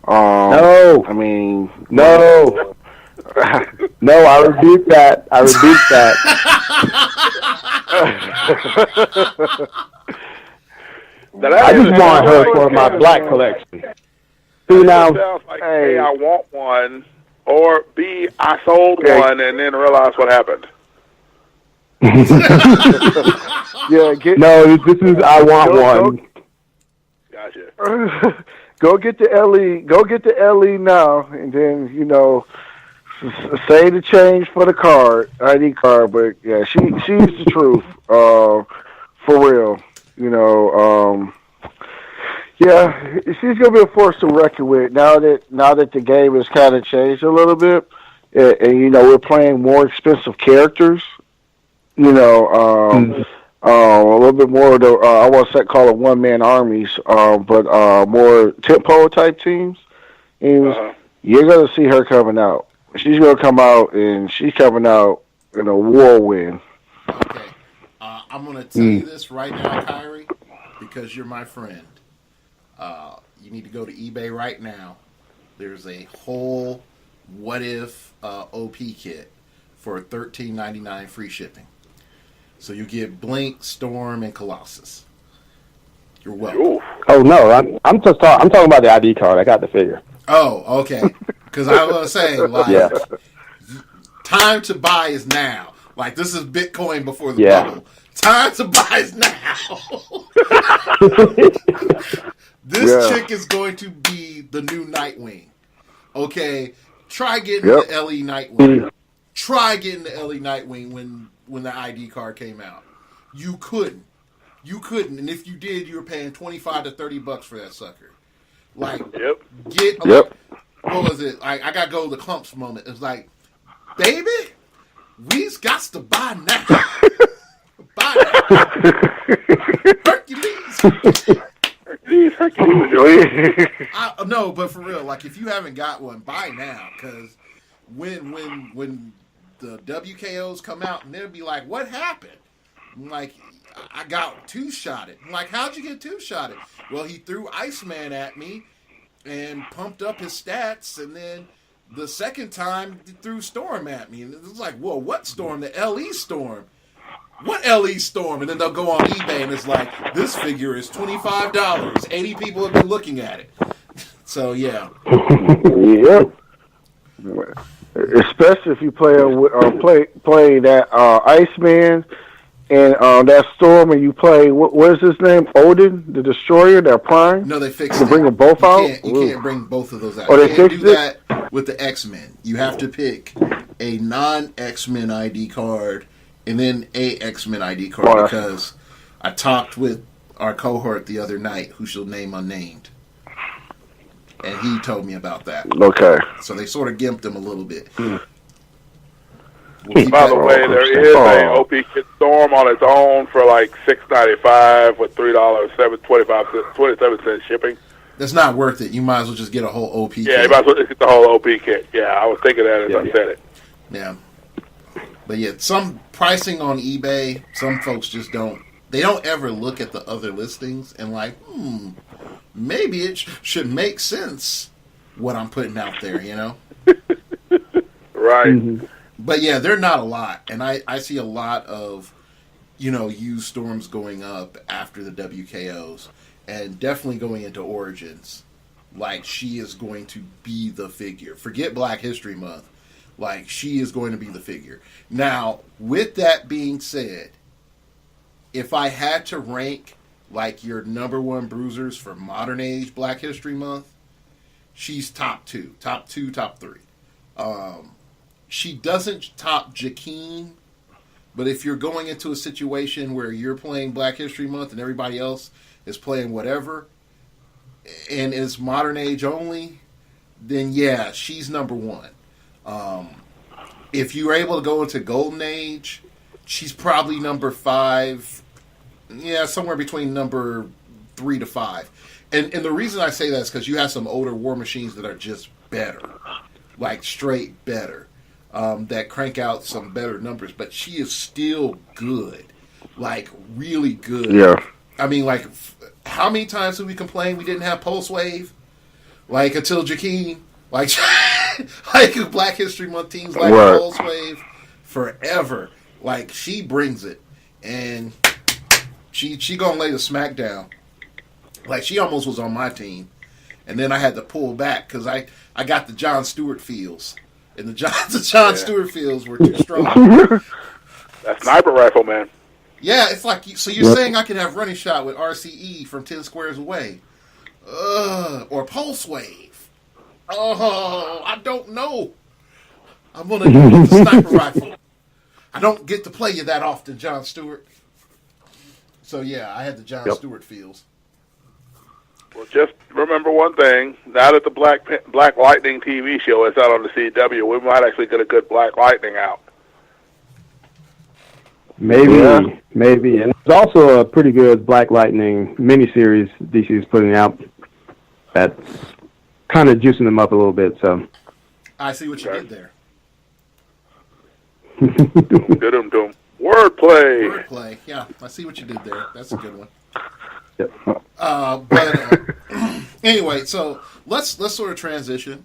No. I mean, No. No, I rebuke that. I rebuke that. I just want her for my black collection. See now, Sounds like A, I want one, or B, I sold one and then realized what happened. yeah, no, this is I want one. Gotcha. Go get the LE. Go get the LE now, and then save the change for the card, ID card. But yeah, she's the truth. For real. Yeah, she's gonna be a force to reckon with now that the game has kind of changed a little bit, and we're playing more expensive characters. A little bit more of the I won't call it one-man armies, but more tempo type teams. And you're gonna see her coming out. She's gonna come out, and she's coming out in a whirlwind. Okay, I'm gonna tell you this right now, Kyrie, because you're my friend. You need to go to eBay right now. There's a whole what if OP kit for $13.99 free shipping. So you get Blink, Storm, and Colossus. You're welcome. Oh no, I'm talking about the ID card. I got the figure. Oh, okay. Because I was saying, time to buy is now. Like, this is Bitcoin before the bubble. Time to buy is now. This chick is going to be the new Nightwing. Okay? Try getting the LE Nightwing. Try getting the LE Nightwing when the ID card came out. You couldn't. And if you did, you were paying $25 to $30 for that sucker. Like, what was it? I got to go to the clumps moment. It's like, baby, we's got to buy now. Buy now. Hercules. No, but for real, like, if you haven't got one, buy now. Because when the WKOs come out, and they'll be like, what happened? I'm like, I got two-shotted. I'm like, how'd you get two-shotted? Well, he threw Iceman at me and pumped up his stats, and then the second time he threw Storm at me. And it was like, whoa, what Storm? The LE Storm. What LE Storm? And then they'll go on eBay, and it's like, this figure is $25. 80 people have been looking at it. So, yeah. Yep. Especially if you play that Iceman and that Storm, and you play what is his name? Odin, the Destroyer, that Prime. No, they fixed it. Bring them both out. You can't bring both of those out. Oh, you they can't fixed do it? that with the X-Men. You have to pick a non-X-Men ID card and then a X-Men ID card because I talked with our cohort the other night, who shall name unnamed. And he told me about that. Okay. So they sort of gimped him a little bit. By the way, there is a OP Kit Storm on its own for like $6.95 with $3.27 shipping. That's not worth it. You might as well just get a whole OP kit. Yeah, you might as well just get the whole OP kit. Yeah, I was thinking that as I said it. Yeah. But yeah, some pricing on eBay, some folks just don't. They don't ever look at the other listings and like, maybe it should make sense what I'm putting out there, Right. Mm-hmm. But yeah, they're not a lot. And I see a lot of, used Storms going up after the WKOs. And definitely going into Origins. Like, she is going to be the figure. Forget Black History Month. Like, she is going to be the figure. Now, with that being said, if I had to rank, like, your number one bruisers for modern age Black History Month, she's top two, top three. She doesn't top Jakeen, but if you're going into a situation where you're playing Black History Month and everybody else is playing whatever, and it's modern age only, then yeah, she's number one. If you're able to go into Golden Age, she's probably number 5. Yeah, somewhere between number 3 to 5. And the reason I say that is because you have some older War Machines that are just better, like straight better, that crank out some better numbers. But she is still good, like really good. Yeah. I mean, like, how many times did we complain we didn't have Pulse Wave? Like, until Jakeem, like Black History Month teams like Right. Pulse Wave forever. Like, she brings it, and she gonna lay the smack down. Like, she almost was on my team, and then I had to pull back because I got the John Stewart feels, and the John Stewart feels were too strong. That sniper rifle, man. Yeah, it's like, so you're saying I can have running shot with RCE from 10 squares away, or Pulse Wave. Oh, I don't know. I'm gonna use the sniper rifle. I don't get to play you that often, John Stewart. So yeah, I had the John Stewart feels. Well, just remember one thing. Now that the Black Lightning TV show is out on the CW, we might actually get a good Black Lightning out. Maybe, maybe. And there's also a pretty good Black Lightning miniseries DC is putting out that's kind of juicing them up a little bit. So I see what you did there. Dum-dum. Wordplay. Wordplay. Yeah, I see what you did there. That's a good one. Yep. Anyway, so let's sort of transition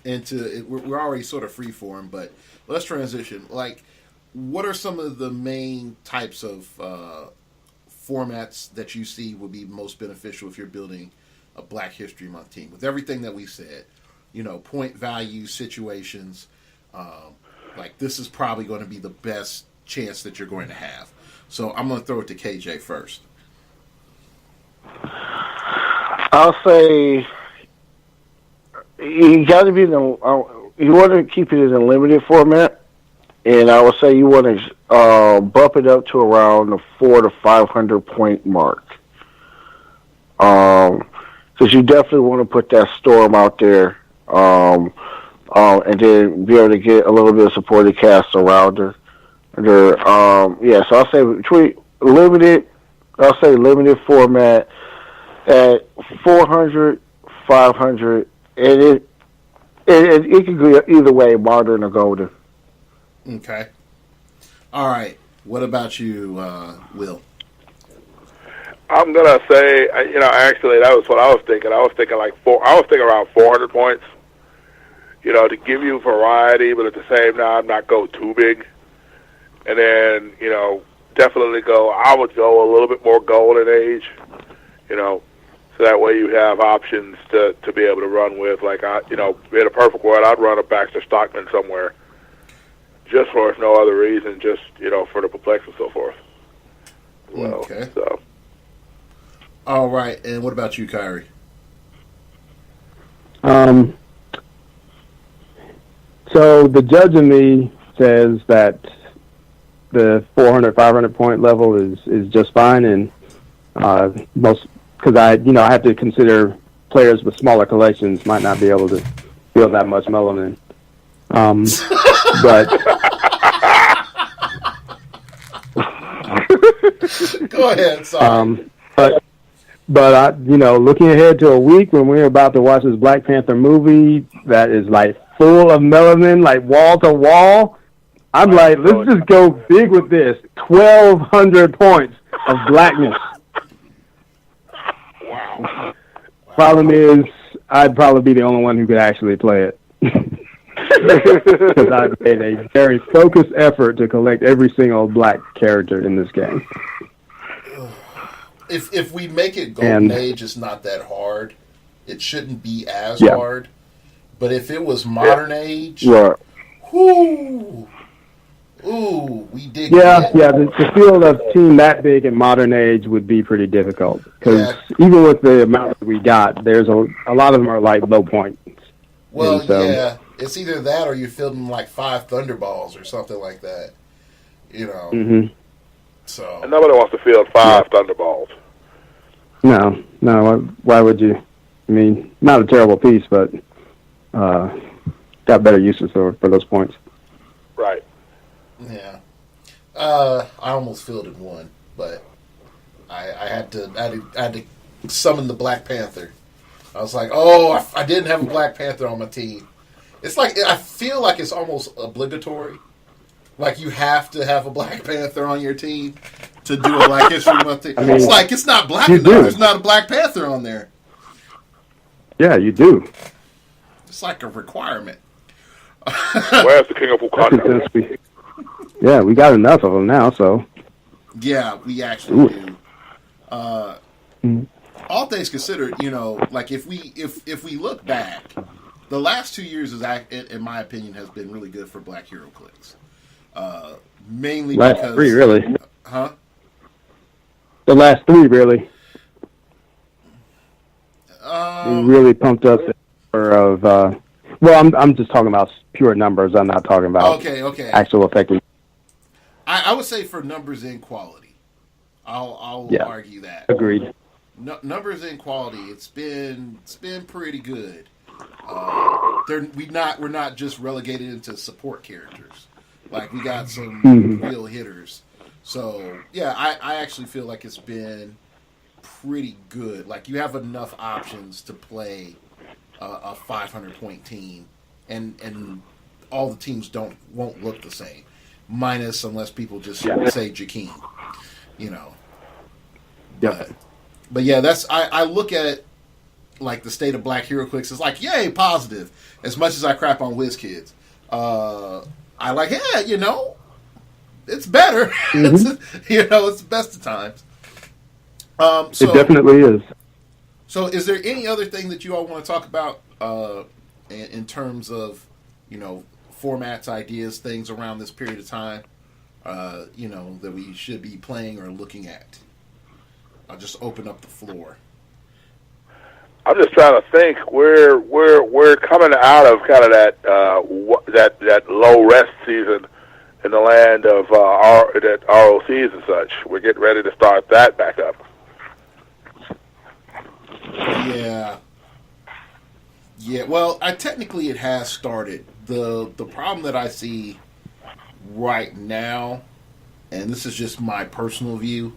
into it. We're already sort of freeform, but let's transition. Like, what are some of the main types of formats that you see would be most beneficial if you're building a Black History Month team? With everything that we said, point value situations, like this is probably going to be the best chance that you're going to have. So I'm going to throw it to KJ first. I'll say you got to be you want to keep it in a limited format, and I would say you want to bump it up to around the 400 to 500 point mark, because you definitely want to put that storm out there, and then be able to get a little bit of supporting cast around her. So I'll say between limited format at 400, 500, and it can go either way, modern or golden. Okay. All right. What about you, Will? I'm gonna say, actually, that was what I was thinking. I was thinking around 400 points. To give you variety, but at the same time, not go too big. And then, definitely I would go a little bit more Golden Age, so that way you have options to be able to run with. Like, in a perfect world, I'd run a Baxter Stockman somewhere, just for if no other reason, just, for the perplex and so forth. Well, okay. So. All right. And what about you, Kyrie? So the judge in me says that the 400, 500 point level is just fine, and most because I have to consider players with smaller collections might not be able to feel that much melanin. But go ahead. Sorry. But looking ahead to a week when we're about to watch this Black Panther movie that is like full of melanin, like wall to wall. I'm like, let's just go big with this. 1,200 points of blackness. Wow. Problem is, I'd probably be the only one who could actually play it. Because I've made a very focused effort to collect every single black character in this game. If we make it Golden Age, it's not that hard. It shouldn't be as hard. But if it was Modern Age, whoo, we dig. The field of team that big in Modern Age would be pretty difficult because even with the amount that we got, there's a lot of them are like low points. Well, it's either that or you're fielding like 5 Thunderballs or something like that. Mm-hmm. So and nobody wants to field 5 Thunderballs. No. Why would you? I mean, not a terrible piece, but got better uses for those points. Right. Yeah. I almost fielded one, but I had to summon the Black Panther. I was like, oh, I didn't have a Black Panther on my team. It's like, I feel like it's almost obligatory. Like, you have to have a Black Panther on your team to do a Black History Month thing. It's like, it's not black enough. There's not a Black Panther on there. Yeah, you do. It's like a requirement. Where's the King of Wakanda? Yeah, we got enough of them now, so. Yeah, we actually do. All things considered, like if we look back, the last 2 years in my opinion, has been really good for Black heroclix. Mainly last because 3, really. Huh? The last 3, really. We really pumped up the number of. Well, I'm just talking about pure numbers. I'm not talking about okay. actual effective. I would say for numbers and quality. I'll argue that. Agreed. Numbers and quality, it's been pretty good. We're not just relegated into support characters. Like, we got some real hitters. So yeah, I actually feel like it's been pretty good. Like, you have enough options to play a 500-point team, and all the teams won't look the same, minus unless people just say Jakeem, But yeah, I look at like the state of Black heroclix is like, yay, positive. As much as I crap on WizKids, I like, it's better. It's the best of times. So, it definitely is. So, is there any other thing that you all want to talk about in terms of, formats, ideas, things around this period of time, that we should be playing or looking at? I'll just open up the floor. I'm just trying to think. We're coming out of kind of that low rest season in the land of that ROCs and such. We're getting ready to start that back up. Yeah. Well, technically it has started. The problem that I see right now, and this is just my personal view,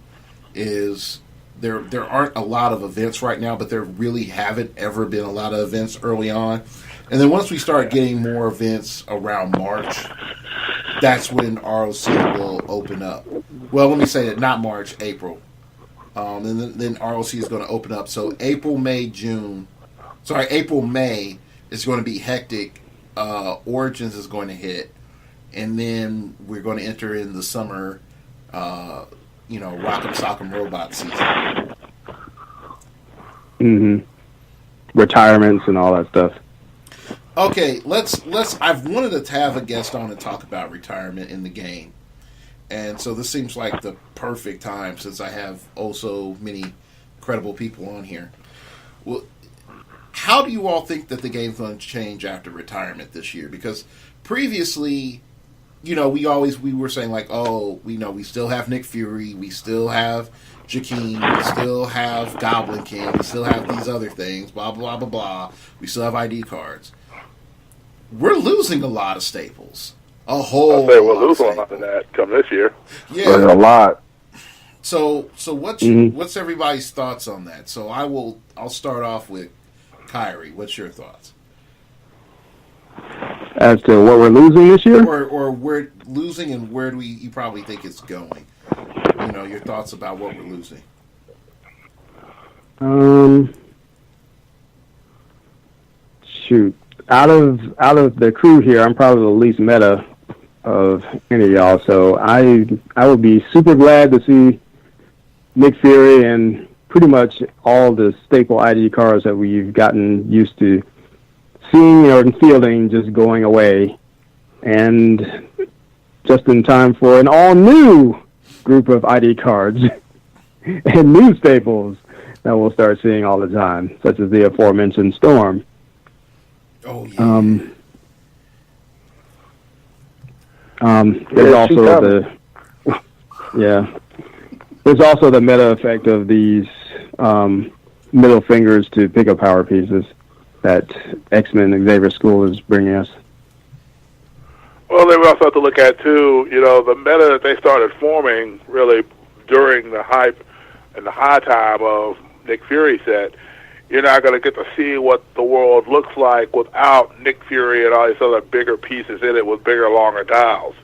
is there aren't a lot of events right now, but there really haven't ever been a lot of events early on. And then once we start getting more events around March, that's when ROC will open up. Well, let me say that, not March, April. And then ROC is going to open up. So April, May is going to be hectic. Origins is going to hit. And then we're going to enter in the summer, Rock'em Sock'em Robot season. Retirements and all that stuff. Okay, let's. I've wanted to have a guest on and talk about retirement in the game, and so this seems like the perfect time since I have so many credible people on here. Well, how do you all think that the game's going to change after retirement this year? Because previously, we were saying like, we still have Nick Fury, we still have Jakeem, we still have Goblin King, we still have these other things, blah, blah, blah, blah. We still have ID cards. We're losing a lot of staples. A whole lot. We'll lose a lot of that come this year. Yeah. A lot. So what's everybody's thoughts on that? So I'll start off with Kyrie. What's your thoughts? As to what we're losing this year? Or we're losing, and where do you probably think it's going? Your thoughts about what we're losing. Shoot. Out of the crew here, I'm probably the least meta of any of y'all, so I would be super glad to see Nick Fury and pretty much all the staple ID cards that we've gotten used to seeing and fielding just going away, and just in time for an all-new group of ID cards and new staples that we'll start seeing all the time, such as the aforementioned Storm. Oh, yeah. There's also the meta effect of these middle fingers to pick up power pieces. that X-Men Xavier School is bringing us. Well, they also have to look at, too, the meta that they started forming really during the hype and the high time of Nick Fury set. You're not going to get to see what the world looks like without Nick Fury and all these other bigger pieces in it with bigger, longer dials.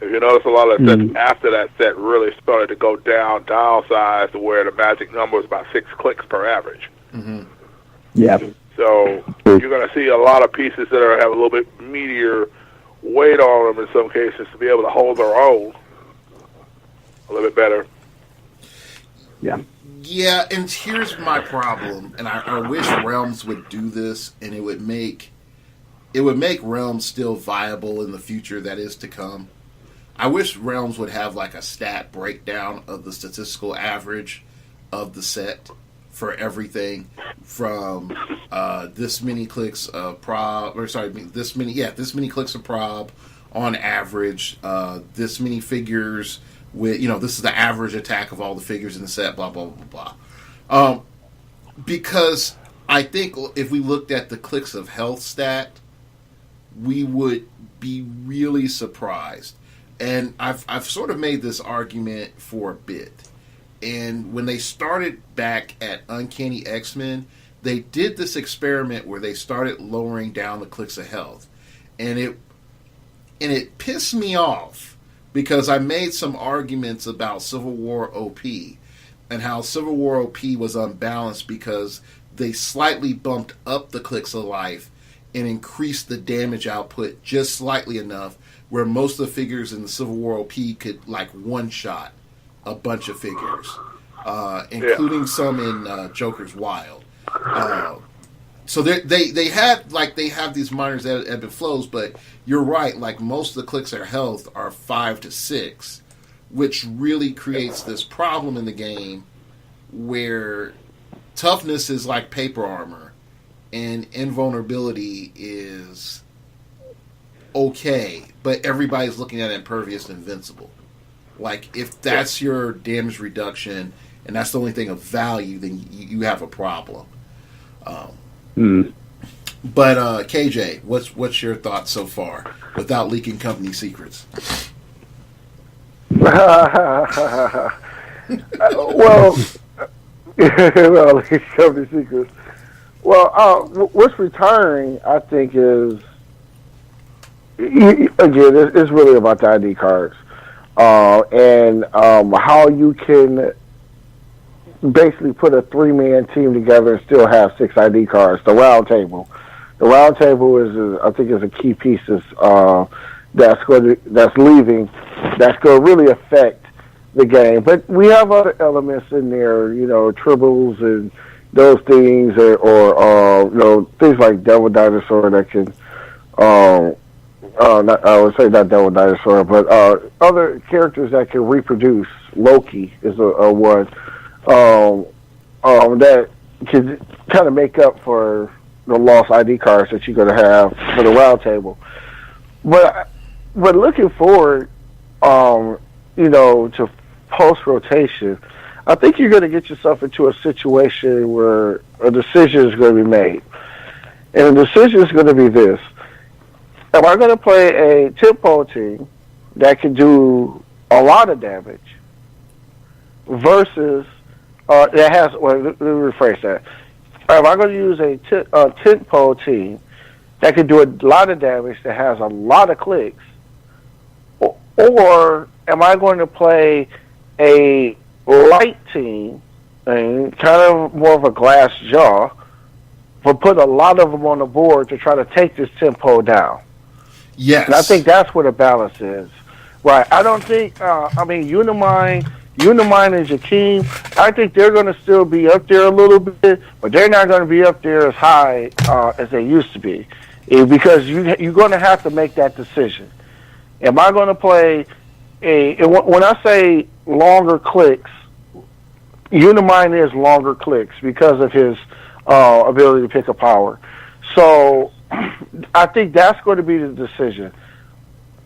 If you notice, a lot of the sets after that set really started to go down dial size to where the magic number is about 6 clicks per average. Mm-hmm. Yeah. So you're going to see a lot of pieces that have a little bit meatier weight on them in some cases to be able to hold their own a little bit better. Yeah. Yeah, and here's my problem, and I wish Realms would do this, and it would make Realms still viable in the future that is to come. I wish Realms would have like a stat breakdown of the statistical average of the set for everything from this many clicks of prob, this many clicks of prob on average, this many figures with, this is the average attack of all the figures in the set, blah, blah, blah, blah. Because I think if we looked at the clicks of health stat, we would be really surprised. And I've sort of made this argument for a bit. And when they started back at Uncanny X-Men, they did this experiment where they started lowering down the clicks of health. And it pissed me off because I made some arguments about Civil War OP and how Civil War OP was unbalanced because they slightly bumped up the clicks of life and increased the damage output just slightly enough where most of the figures in the Civil War OP could like one-shot a bunch of figures, including some in Joker's Wild. So they have these minor ebb and flows, but you're right. Like most of the clicks of health are 5 to 6, which really creates this problem in the game where toughness is like paper armor, and invulnerability is okay, but everybody's looking at impervious and invincible. Like, if that's your damage reduction, and that's the only thing of value, then you have a problem. But KJ, what's your thoughts so far, without leaking company secrets? Well, company secrets. Well, what's retiring, I think, is again, it's really about the ID cards. And how you can basically put a 3-man team together and still have 6 ID cards. The round table. The round table is, I think, is a key piece that's leaving. That's going to really affect the game. But we have other elements in there, tribbles and those things, or things like Devil Dinosaur that can. I would say not Devil Dinosaur, but other characters that can reproduce. Loki is a one that can kind of make up for the lost ID cards that you're going to have for the round table. But looking forward, to post rotation, I think you're going to get yourself into a situation where a decision is going to be made, and the decision is going to be this. Am I going to play a tempo team that can do a lot of damage versus that has? Well, let me rephrase that. Am I going to use a tempo team that can do a lot of damage that has a lot of clicks, or am I going to play a light team and kind of more of a glass jaw, but put a lot of them on the board to try to take this tempo down? Yes. And I think that's where the balance is. Right. I don't think, Unimind and Jakeem, I think they're going to still be up there a little bit, but they're not going to be up there as high as they used to be. Because you're going to have to make that decision. Am I going to play when I say longer clicks, Unimind is longer clicks because of his ability to pick a power. So I think that's going to be the decision.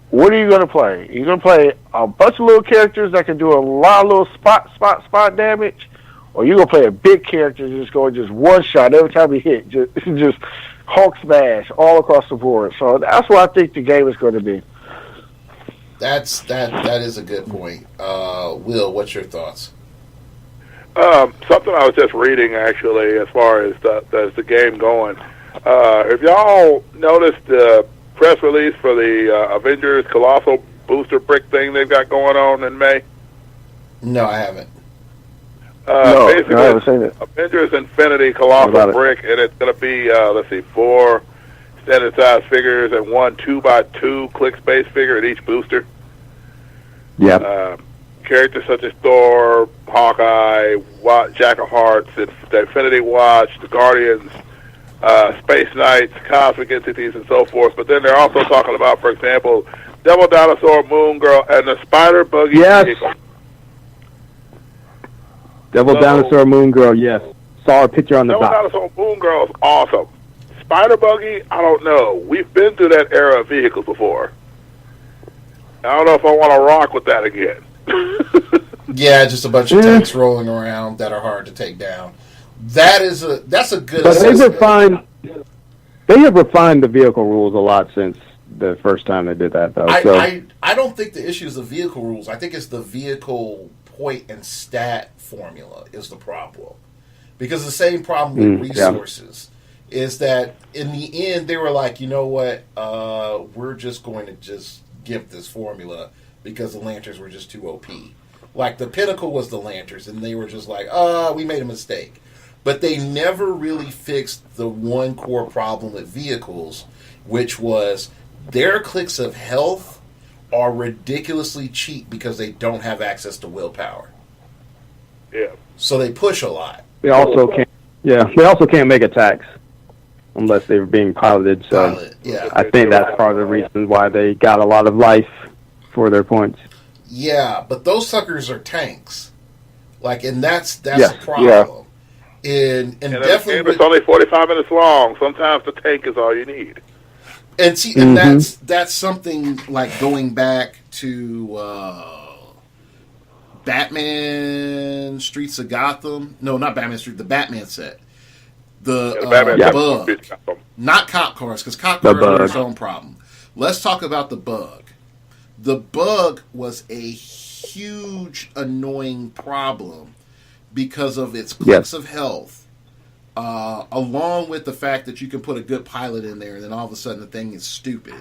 What are you going to play? You're going to play a bunch of little characters that can do a lot of little spot damage, or you gonna play a big character just going just one shot every time he hit, just Hulk smash all across the board. So that's what I think the game is going to be. That is a good point. Will, what's your thoughts? Something I was just reading actually, as far as the game going. Have y'all noticed the press release for the Avengers Colossal Booster Brick thing they've got going on in May? No, I haven't. Basically, I haven't seen it. Avengers Infinity Colossal Brick, and it's going to be 4 standard size figures and 1 2x2 click space figure at each booster. Yeah. Characters such as Thor, Hawkeye, Jack of Hearts, the Infinity Watch, the Guardians, Space Knights, Cosmic Entities, and so forth. But then they're also talking about, for example, Devil Dinosaur, Moon Girl, and the Spider Buggy vehicle. Devil Dinosaur, Moon Girl, yes. Saw a picture on the Devil box. Dinosaur, Moon Girl is awesome. Spider Buggy, I don't know. We've been through that era of vehicles before. I don't know if I want to rock with that again. Yeah, just a bunch of tanks rolling around that are hard to take down. That's a good. But they have refined the vehicle rules a lot since the first time they did that, though. I don't think the issue is the vehicle rules. I think it's the vehicle point and stat formula is the problem. Because the same problem with resources is that in the end they were like, you know what, we're just going to just give this formula because the Lanterns were just too OP. Like the Pinnacle was the Lanterns, and they were just like, we made a mistake. But they never really fixed the one core problem with vehicles, which was their clicks of health are ridiculously cheap because they don't have access to willpower. Yeah. So they push a lot. They also can't. Yeah, they also can't make attacks unless they're being piloted. So I think that's part of the reason why they got a lot of life for their points. Yeah, but those suckers are tanks. Like, and that's the problem. Yeah. And definitely, it's only 45 minutes long. Sometimes the tank is all you need. And see, and that's something like going back to Batman Streets of Gotham. No, not Batman Street. The Batman set. The Bug. Not cop cars, because cop cars are its own problem. Let's talk about the Bug. The Bug was a huge, annoying problem because of its clicks of health, along with the fact that you can put a good pilot in there, and then all of a sudden the thing is stupid.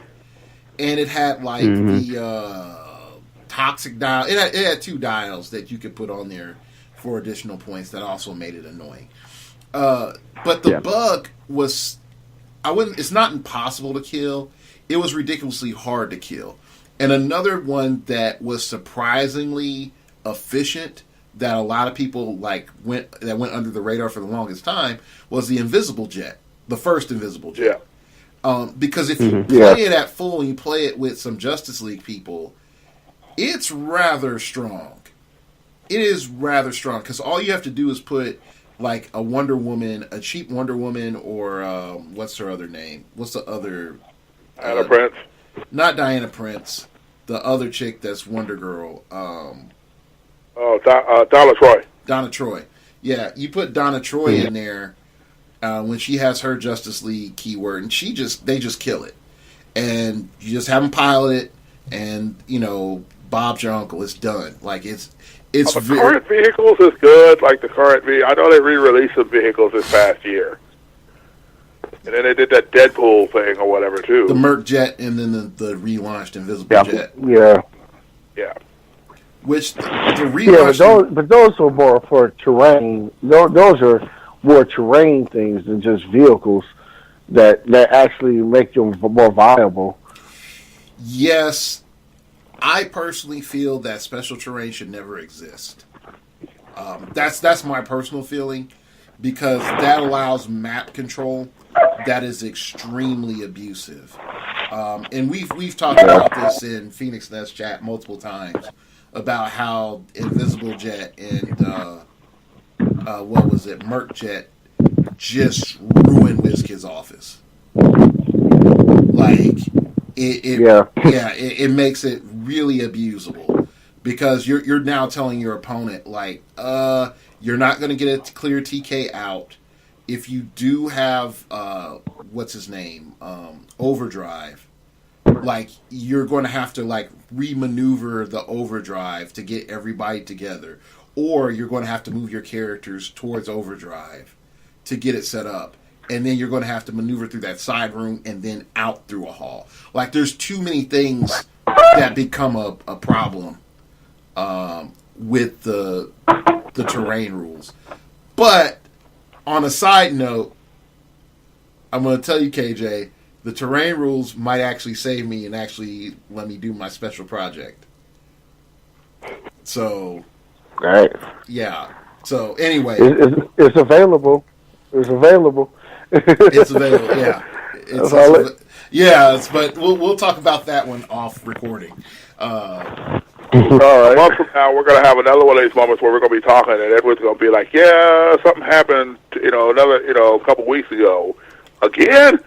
And it had like the toxic dial. It had 2 dials that you could put on there for additional points that also made it annoying. But the Bug was, it's not impossible to kill. It was ridiculously hard to kill. And another one that was surprisingly efficient that a lot of people went under the radar for the longest time was the Invisible Jet, the first Invisible Jet. Yeah. Because if you play it at full and you play it with some Justice League people, it's rather strong. It is rather strong because all you have to do is put like a Wonder Woman, a cheap Wonder Woman, or what's her other name? What's the other? Diana Prince. Not Diana Prince. The other chick that's Wonder Girl. Donna Troy. Donna Troy. Yeah, you put Donna Troy in there when she has her Justice League keyword, and they just kill it. And you just have them pilot it, and Bob's your uncle. It's done. Like it's the current vehicles is good. Like the current I know they re-released some vehicles this past year. And then they did that Deadpool thing or whatever, too. The Merc Jet and then the relaunched Invisible Jet. Yeah. Yeah. Which, the relaunched... Yeah, but those were more for terrain. Those are more terrain things than just vehicles that actually make them more viable. Yes. I personally feel that special terrain should never exist. That's my personal feeling, because that allows map control that is extremely abusive. And we've talked about this in Phoenix Nest chat multiple times about how Invisible Jet and Merc Jet just ruined WizKid's office. Like it makes it really abusable because you're now telling your opponent like You're not going to get a clear TK out. If you do have what's his name, overdrive, like you're going to have to like remaneuver the overdrive to get everybody together, or you're going to have to move your characters towards overdrive to get it set up, and then you're going to have to maneuver through that side room and then out through a hall. Like there's too many things that become a problem with the terrain rules. But on a side note, I'm going to tell you, KJ, the terrain rules might actually save me and actually let me do my special project. So, Right. yeah. So, anyway. It's available. It's available. It's available, yeah. But we'll talk about that one off recording. All right. A month from now, we're going to have another one of these moments where we're going to be talking, and Edward's going to be like, "Yeah, something happened, a couple weeks ago, again."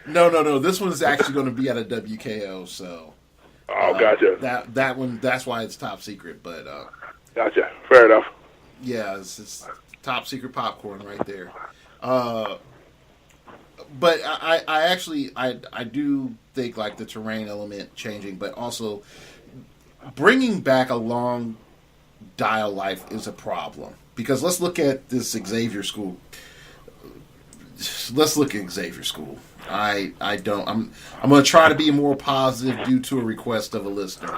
No. This one's actually going to be at a WKO, so. Oh, gotcha. That one. That's why it's top secret, but. Gotcha. Fair enough. Yeah, it's top secret popcorn right there. But I actually do think like the terrain element changing, but also bringing back a long dial life is a problem, because let's look at this Xavier School. Let's look at Xavier School. I'm going to try to be more positive due to a request of a listener.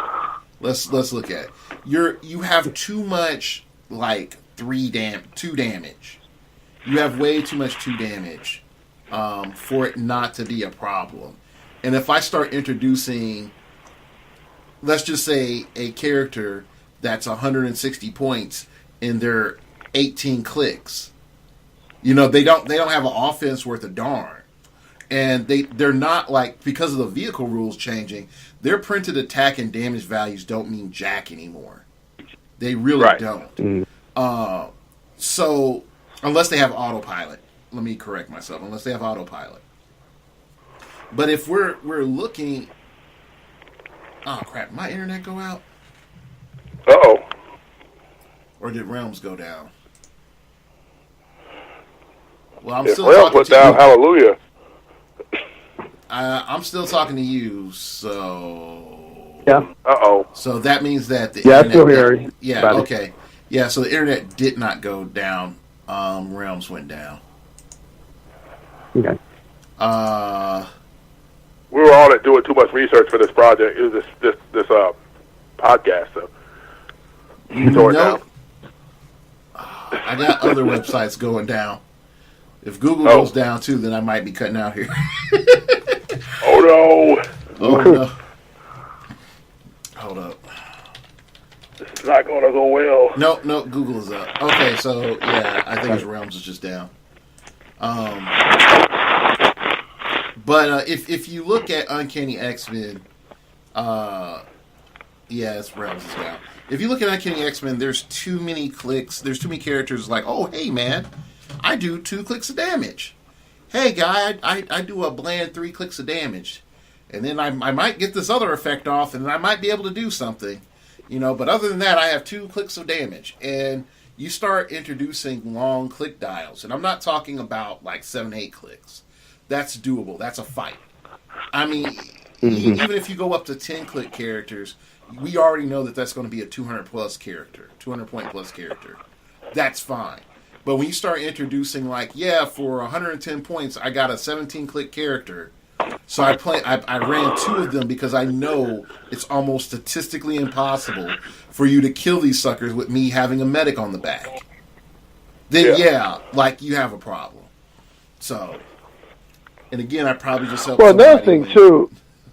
Let's look at it. You have too much like 2 damage. You have way too much 2 damage. For it not to be a problem. And if I start introducing, let's just say, a character that's 160 points and they're 18 clicks, they don't have an offense worth a darn. And they're not like, because of the vehicle rules changing, their printed attack and damage values don't mean jack anymore. They really don't. So, unless they have autopilot. Let me correct myself. Unless they have autopilot. But if we're looking... Oh, crap. Did my internet go out? Uh-oh. Or did Realms go down? Well, I'm if still Realms talking went to down, you. hallelujah. I'm still talking to you, so... Yeah. Uh-oh. So that means that the Yeah, I internet... still hear you. Yeah, okay. Yeah, so the internet did not go down. Realms went down. Okay. We were all doing too much research for this project. It was this podcast, so you tore it down. I got other websites going down. If Google goes down too, then I might be cutting out here. Oh no! Oh no! Hold up. This is not going to go well. No, Google is up. Okay, so yeah, I think it's Realms is just down. But if you look at Uncanny X-Men, it's Realms is down. If you look at Uncanny X-Men, there's too many clicks. There's too many characters like, oh, hey, man, I do 2 clicks of damage. Hey, guy, I do a bland 3 clicks of damage. And then I might get this other effect off, and I might be able to do something. But other than that, I have 2 clicks of damage. And you start introducing long click dials. And I'm not talking about like 7, 8 clicks. That's doable. That's a fight. I mean, even if you go up to 10-click characters, we already know that that's going to be a 200-plus character, 200-point-plus character. That's fine. But when you start introducing, like, for 110 points, I got a 17-click character. So I ran 2 of them because I know it's almost statistically impossible for you to kill these suckers with me having a medic on the back. Then, you have a problem. So... And again, I probably just helped. Well, another thing too,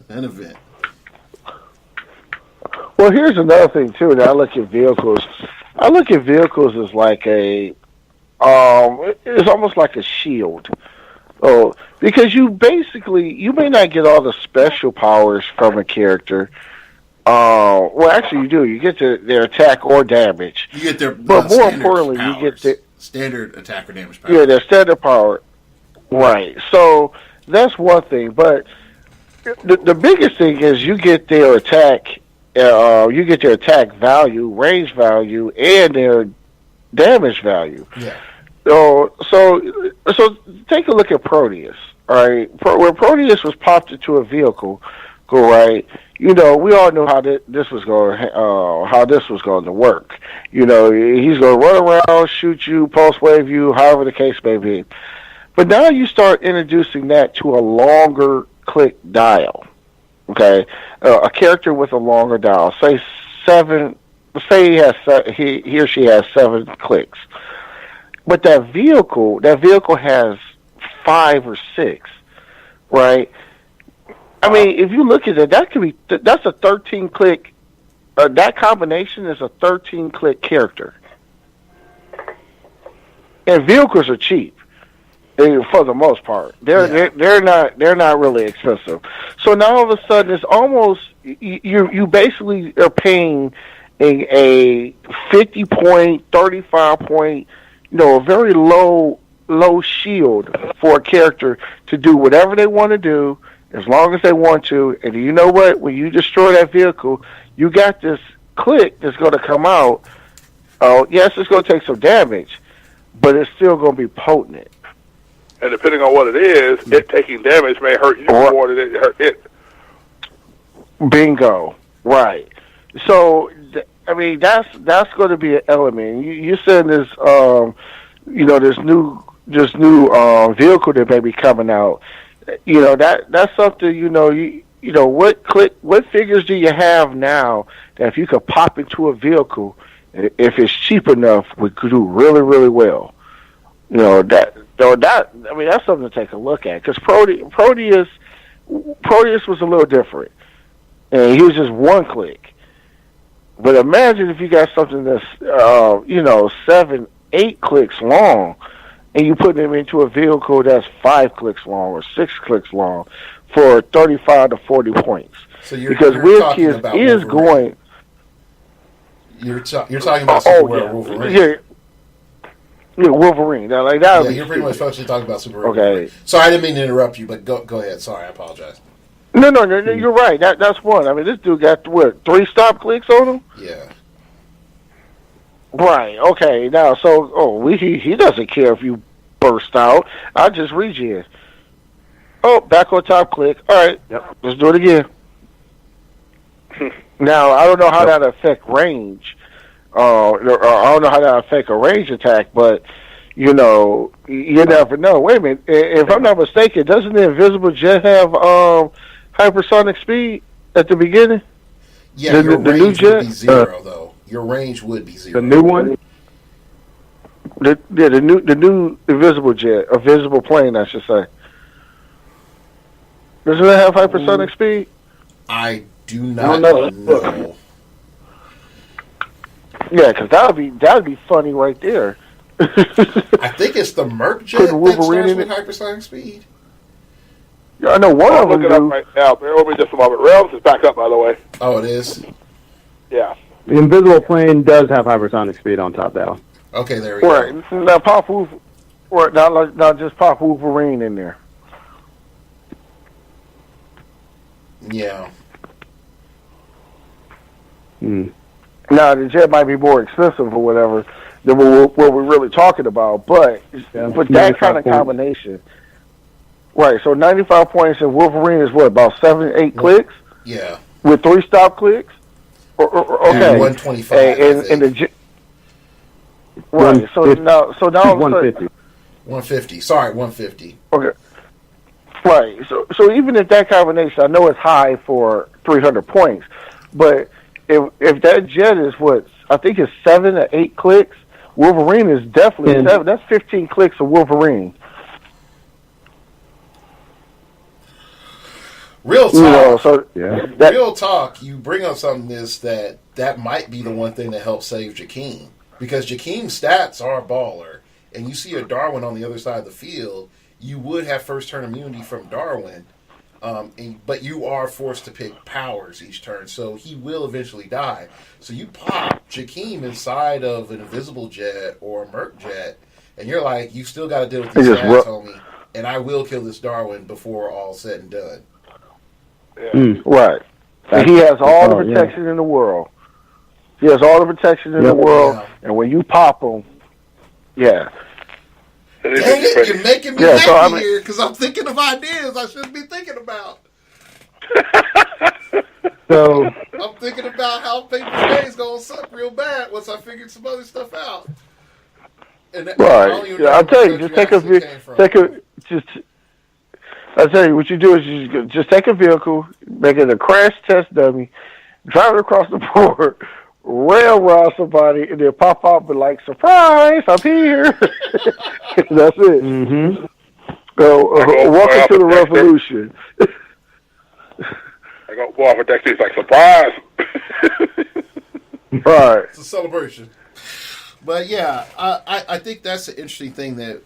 an event. Well, here's another thing too. That I look at vehicles. I look at vehicles as like it's almost like a shield. Oh, because you may not get all the special powers from a character. Well, actually, you do. You get their attack or damage. You get their, but more importantly, powers. You get the standard attack or damage power. Yeah, their standard power. Right. So that's one thing, but the biggest thing is you get their attack you get their attack value, range value, and their damage value. Yeah. So take a look at Proteus. All right, when Proteus was popped into a vehicle, go right. We all knew how this was going to work. He's going to run around, shoot you, pulse wave you, however the case may be. But now you start introducing that to a longer click dial. Okay, a character with a longer dial, say 7. Say he or she has 7 clicks, but that vehicle has 5 or 6, right? I mean, if you look at it, that's a 13 click. That combination is a 13 click character, and vehicles are cheap. For the most part, they're not really expensive. So now all of a sudden, it's almost you basically are paying a 50 point, 35 point, a very low shield for a character to do whatever they want to do as long as they want to. And you know what? When you destroy that vehicle, you got this click that's going to come out. Oh, yes, it's going to take some damage, but it's still going to be potent. And depending on what it is, it taking damage may hurt you more than it hurt it. Bingo. Right. So, I mean, that's going to be an element. You said this, this new vehicle that may be coming out. That's something. What figures do you have now that if you could pop into a vehicle, if it's cheap enough, would do really, really well. That's something to take a look at, because Proteus was a little different, and he was just 1 click. But imagine if you got something that's 7, 8 clicks long, and you put them into a vehicle that's 5 clicks long or 6 clicks long for 35 to 40 points. So you're talking about is Wolverine. You're talking about Super Wolverine. Yeah, Wolverine. Now, like that. Yeah, you're pretty much functionally talking about Super Okay. Wolverine. Sorry, I didn't mean to interrupt you, but go ahead. Sorry, I apologize. No, you're right. That's one. I mean, this dude got 3 stop clicks on him. Yeah. Right. Okay. Now, he doesn't care if you burst out. I just regen. Oh, back on top click. All right. Yep. Let's do it again. Now, I don't know how that affect range. I don't know how that affect a range attack, but you never know. Wait a minute. If I'm not mistaken, doesn't the invisible jet have hypersonic speed at the beginning? Yeah, your range would be 0, though. Your range would be 0. The new one? The new invisible jet, a visible plane, I should say. Doesn't it have hypersonic speed? I do not know. Yeah, because that would be funny right there. I think it's the Merc jet that starts with hypersonic speed. Yeah, I know one of them. Look it up right now. Bear with me just a moment. Realms is back up, by the way. Oh, it is? Yeah. The invisible plane does have hypersonic speed on top now. Okay, there we go. Right. Now pop not just pop Wolverine in there. Yeah. Now the jet might be more expensive or whatever than what we're really talking about, but that kind of combination, right? So 95 points and Wolverine is what, about 7, 8 clicks? Yeah. With 3 stop clicks? Okay. 125. And the right. So now 150. 150. Sorry, 150. Okay. Right. So even if that combination, I know it's high for 300 points, but if that jet is what I think it's 7 or 8 clicks, Wolverine is definitely 7. That's 15 clicks of Wolverine. Real talk. Real talk. You bring up something that might be the one thing that helps save Jakeem, because Jakeem's stats are a baller, and you see a Darwin on the other side of the field, you would have first turn immunity from Darwin. But you are forced to pick powers each turn, so he will eventually die. So you pop Jakeem inside of an invisible jet or a Merc jet, and you're like, you still got to deal with these stats, homie, and I will kill this Darwin before all said and done. Yeah. Right. And he has all the protection in the world. He has all the protection in the world, and when you pop him, Dang it, you're making me happy here because I'm thinking of ideas I shouldn't be thinking about. So I'm thinking about how Paper Stay's gonna suck real bad once I figured some other stuff out. And right. I'll tell you, just I'll tell you what you do is you just take a vehicle, make it a crash test dummy, drive it across the board, railroad somebody, and then pop up and like, surprise, I'm here. That's it. Mm-hmm. Welcome to the revolution. I go walk with that. It's like, surprise. Right. It's a celebration. But yeah, I think that's the interesting thing that,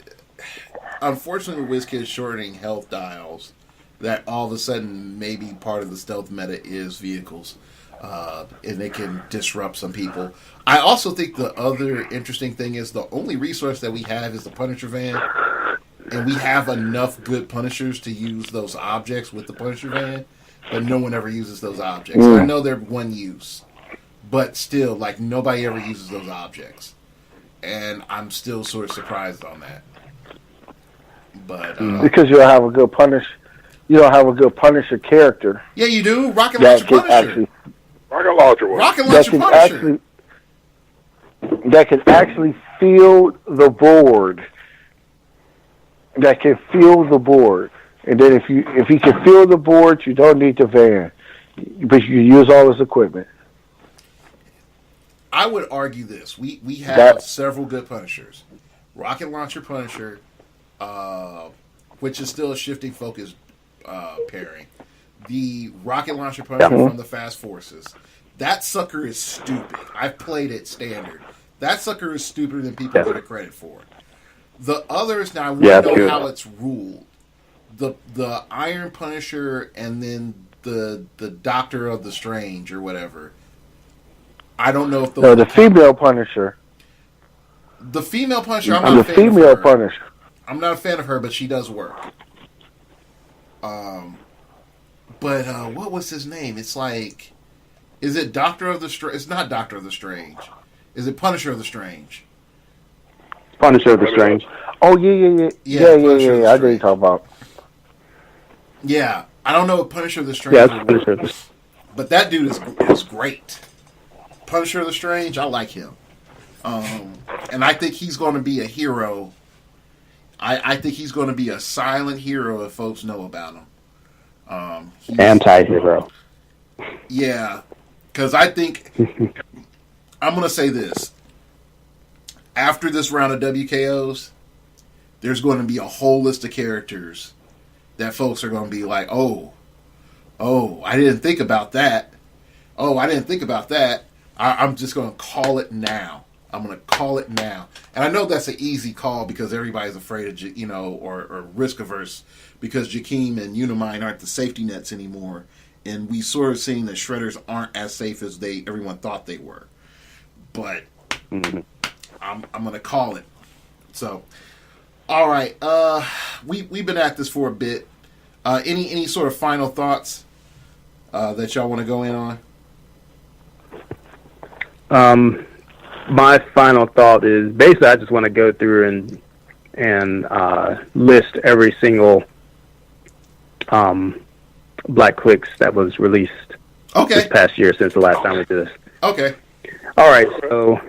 unfortunately, with WizKids shortening health dials, that all of a sudden maybe part of the stealth meta is vehicles, and they can disrupt some people. I also think the other interesting thing is the only resource that we have is the Punisher van, and we have enough good Punishers to use those objects with the Punisher van, but no one ever uses those objects. I know they're one use, but still, like, nobody ever uses those objects. And I'm still sort of surprised on that. But because you don't have a good Punisher character. Yeah, you do. Rocket Launcher Punisher. Rocket Launcher one. Rocket Launcher Punisher. That can actually field the board. That can field the board. And then if he can field the board, you don't need the van. But you use all his equipment. I would argue this. We have several good Punishers. Rocket Launcher Punisher, which is still a shifting focus pairing. The Rocket Launcher Punisher from the Fast Forces. That sucker is stupid. I've played it standard. That sucker is stupider than people give it credit for. The others, now I want to know how it's ruled. The Iron Punisher and then the Doctor of the Strange or whatever. I don't know if the female Punisher. The female Punisher, I'm not a fan of her. Punisher. I'm not a fan of her, but she does work. But what was his name? It's like, is it Doctor of the Strange? It's not Doctor of the Strange. Is it Punisher of the Strange? Punisher of the Strange. Oh yeah. I know you talk about. Yeah, I don't know what Punisher of the Strange. Yeah, Punisher. But that dude is great. Punisher of the Strange, I like him. And I think he's going to be a hero. I think he's going to be a silent hero if folks know about him. Anti-hero. Yeah, because I think I'm going to say this. After this round of WKOs, there's going to be a whole list of characters that folks are going to be like, oh, I didn't think about that. I'm just going to call it now. And I know that's an easy call because everybody's afraid of, or risk averse because Jakeem and Unimind aren't the safety nets anymore. And we sort of seeing that Shredders aren't as safe as everyone thought they were. But I'm going to call it. So, all right. We've been at this for a bit. Any sort of final thoughts that y'all want to go in on? My final thought is basically I just want to go through and list every single Black Clicks that was released this past year since the last time we did this. Okay. All right. So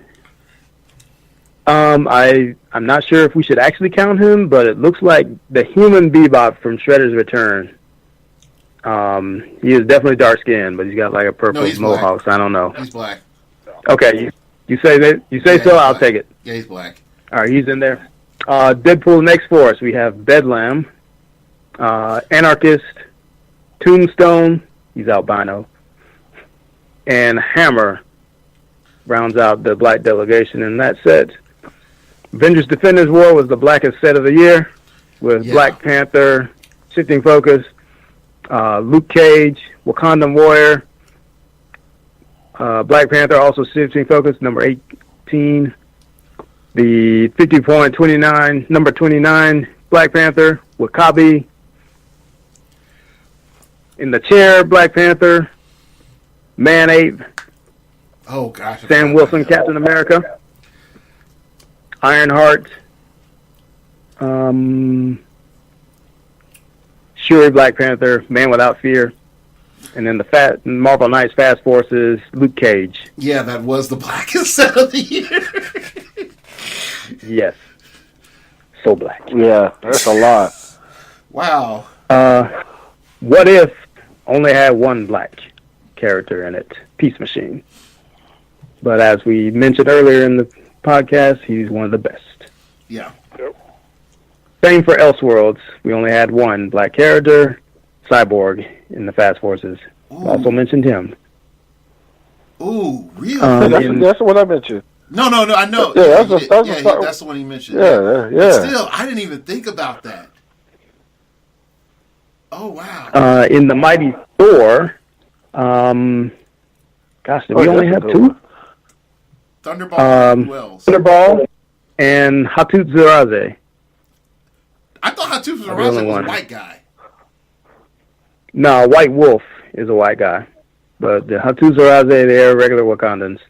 I'm not sure if we should actually count him, but it looks like the Human Bebop from Shredder's Return. He is definitely dark skinned, but he's got like a purple mohawk. So I don't know. He's black. Okay, you say that? You say so? I'll take it. Yeah, he's black. All right, he's in there. Deadpool next for us. We have Bedlam, Anarchist, Tombstone. He's albino, and Hammer rounds out the black delegation in that set. Avengers Defenders War was the blackest set of the year, with Black Panther, Shifting Focus, Luke Cage, Wakandan Warrior. Black Panther also Shifting Focus, number 18. The 50.29, number 29, Black Panther, Wakabi. In the chair, Black Panther. Man-Ape, Oh gosh. I Sam forgot Wilson, about that. Captain America, Ironheart, Shuri, Black Panther, Man Without Fear, and then the Marvel Knights Fast Forces, Luke Cage. Yeah, that was the blackest set of the year. Yes, so black. Yeah, that's a lot. Wow. What If only had one black character in it, Peace Machine. But as we mentioned earlier in the podcast, he's one of the best. Yeah. Same for Elseworlds. We only had one black character, Cyborg, in the Fast Forces. Ooh. Also mentioned him. Ooh, really? That's what I mentioned. No, I know. Yeah, that's the one he mentioned. Yeah. But still, I didn't even think about that. Oh, wow. In the Mighty Thor, gosh, did we only have two? Thunderball and who else? Thunderball and Hatut Ziraze. I thought Hatuf the only was a one. white guy. No, White Wolf is a white guy. But the Hatut Ziraze, they're regular Wakandans.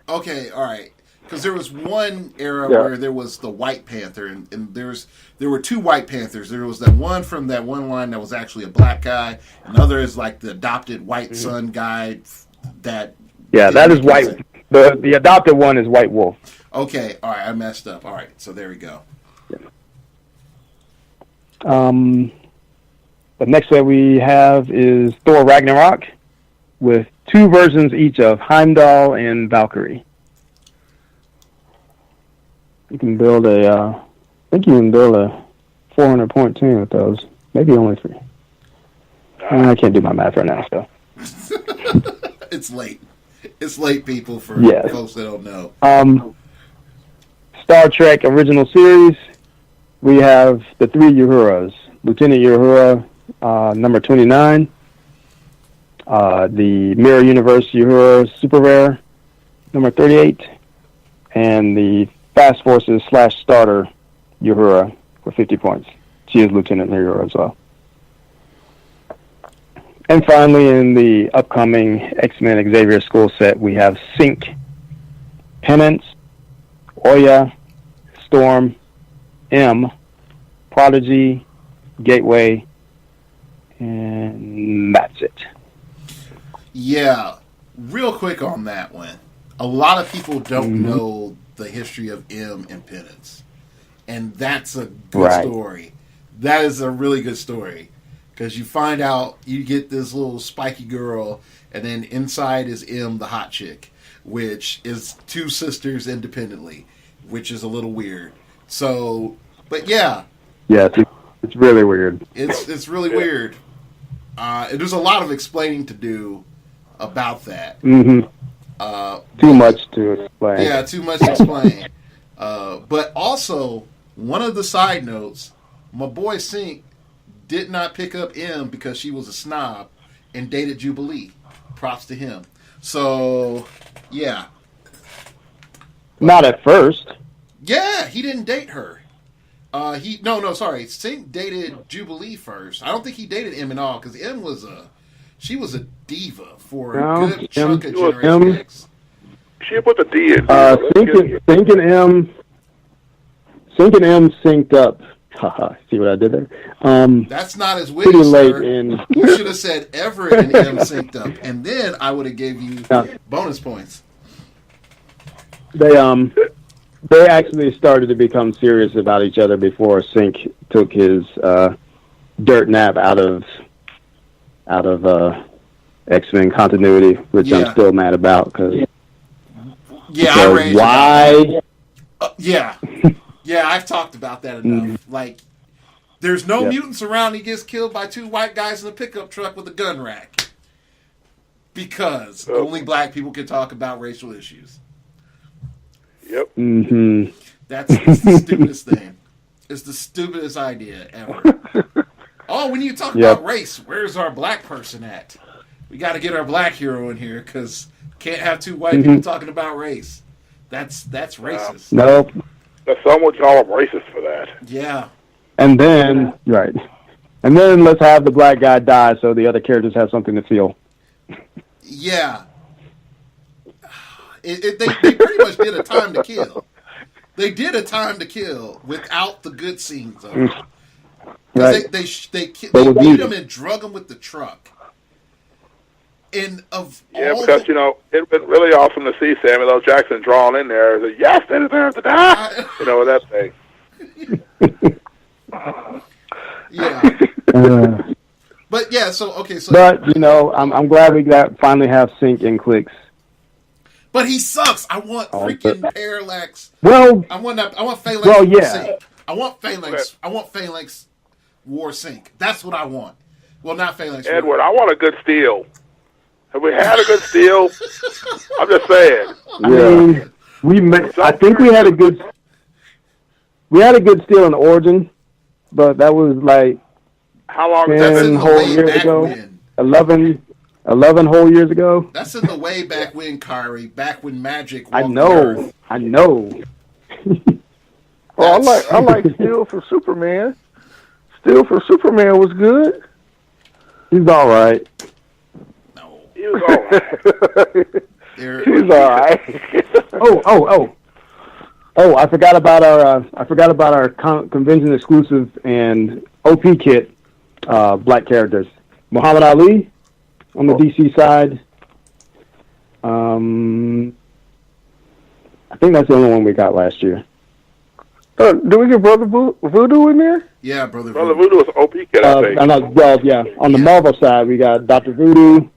Okay, all right. Because there was one era where there was the White Panther, and there were two White Panthers. There was that one from that one line that was actually a black guy. Another is like the adopted white son guy. That is White. The adopted one is White Wolf. Okay, all right. I messed up. All right, so there we go. The next that we have is Thor Ragnarok, with two versions each of Heimdall and Valkyrie. You can build I think you can build a 400-point team with those. Maybe only 3. I can't do my math right now, so. It's late. It's late, people, for folks that don't know. Star Trek Original Series, we have the 3 Uhuras. Lieutenant Uhura, number 29. The Mirror Universe Uhura Super Rare, number 38. And the Fast Forces / Starter Uhura for 50 points. She is Lieutenant Uhura as well. And finally, in the upcoming X-Men Xavier School set, we have Sync, Penance, Oya, Storm, M, Prodigy, Gateway, and that's it. Yeah, real quick on that one. A lot of people don't know the history of M and Penance. And that's a good story. That is a really good story. Because you find out, you get this little spiky girl, and then inside is M, the hot chick, which is 2 sisters independently, which is a little weird. So, but yeah. Yeah, it's really weird. It's really weird. There's a lot of explaining to do about that. Too much to explain. Yeah, too much to explain. But also, one of the side notes, my boy Sync did not pick up M because she was a snob and dated Jubilee. Props to him. So, yeah. Not at first. Yeah, he didn't date her. Sorry. Sync dated Jubilee first. I don't think he dated M at all because M was she was a diva for a good chunk of Generation X. She put the D in. Sync and M synced up. Haha, see what I did there? That's not as witty, pretty late sir. in. You should have said Everett and M synced up, and then I would have gave you bonus points. They actually started to become serious about each other before Sync took his dirt nap out of X-Men continuity, which I'm still mad about because I raged why? Yeah, I've talked about that enough. Like, there's no mutants around. He gets killed by 2 white guys in a pickup truck with a gun rack. Because only black people can talk about racial issues. Yep. That's the stupidest thing. It's the stupidest idea ever. We need to talk about race. Where's our black person at? We got to get our black hero in here because can't have 2 white people talking about race. That's racist. Nope. Some would call them racist for that. Yeah. And then let's have the black guy die so the other characters have something to feel. Yeah. They pretty much did a time to kill. They did a time to kill without the good scenes of it. Right. They beat him and drug him with the truck. And because it's been really awesome to see Samuel L. Jackson drawn in there. Yes, they deserve to die. With that thing. Yeah. But yeah, so But I'm glad we finally have Sync and Clicks. But he sucks. I want freaking Parallax. Well, I want Phalanx War Sync. I want Phalanx War Sync. That's what I want. Well, not Phalanx. Edward, I want a good steal. Have we had a good steal? I'm just saying. I think we had a good steal in Origin, but that was like how long? 10 whole years ago. 11 whole years ago. That's in the way back when, Kyrie. Back when Magic walked I know. Well, I like Steel for Superman. Steel for Superman was good. He's all right. No, he was all right. He's all right. Oh! I forgot about our convention exclusive and OP kit black characters. Muhammad Ali on the DC side. I think that's the only one we got last year. Do we get Brother Voodoo in there? Yeah, Brother Voodoo was OP kid, I think. On the Marvel side, we got Dr. Voodoo.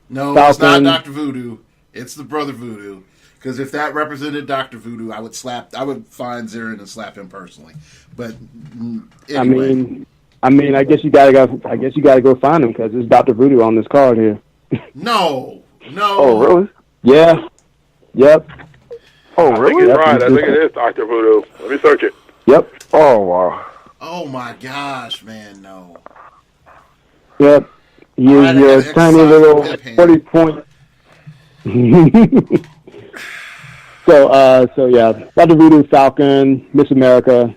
No, Falcon. It's not Dr. Voodoo. It's the Brother Voodoo. Because if that represented Dr. Voodoo, I would find Zarin and slap him personally. But anyway. I guess you gotta go find him because there's Dr. Voodoo on this card here. No. Oh, really? Yeah. Yep. Oh, I really? think he's right. I think it is Dr. Voodoo. Let me search it. Yep. Oh, wow. Oh my gosh, man, no. Yep. You're your tiny little 40-point. So yeah, Dr. Voodoo, Falcon, Miss America,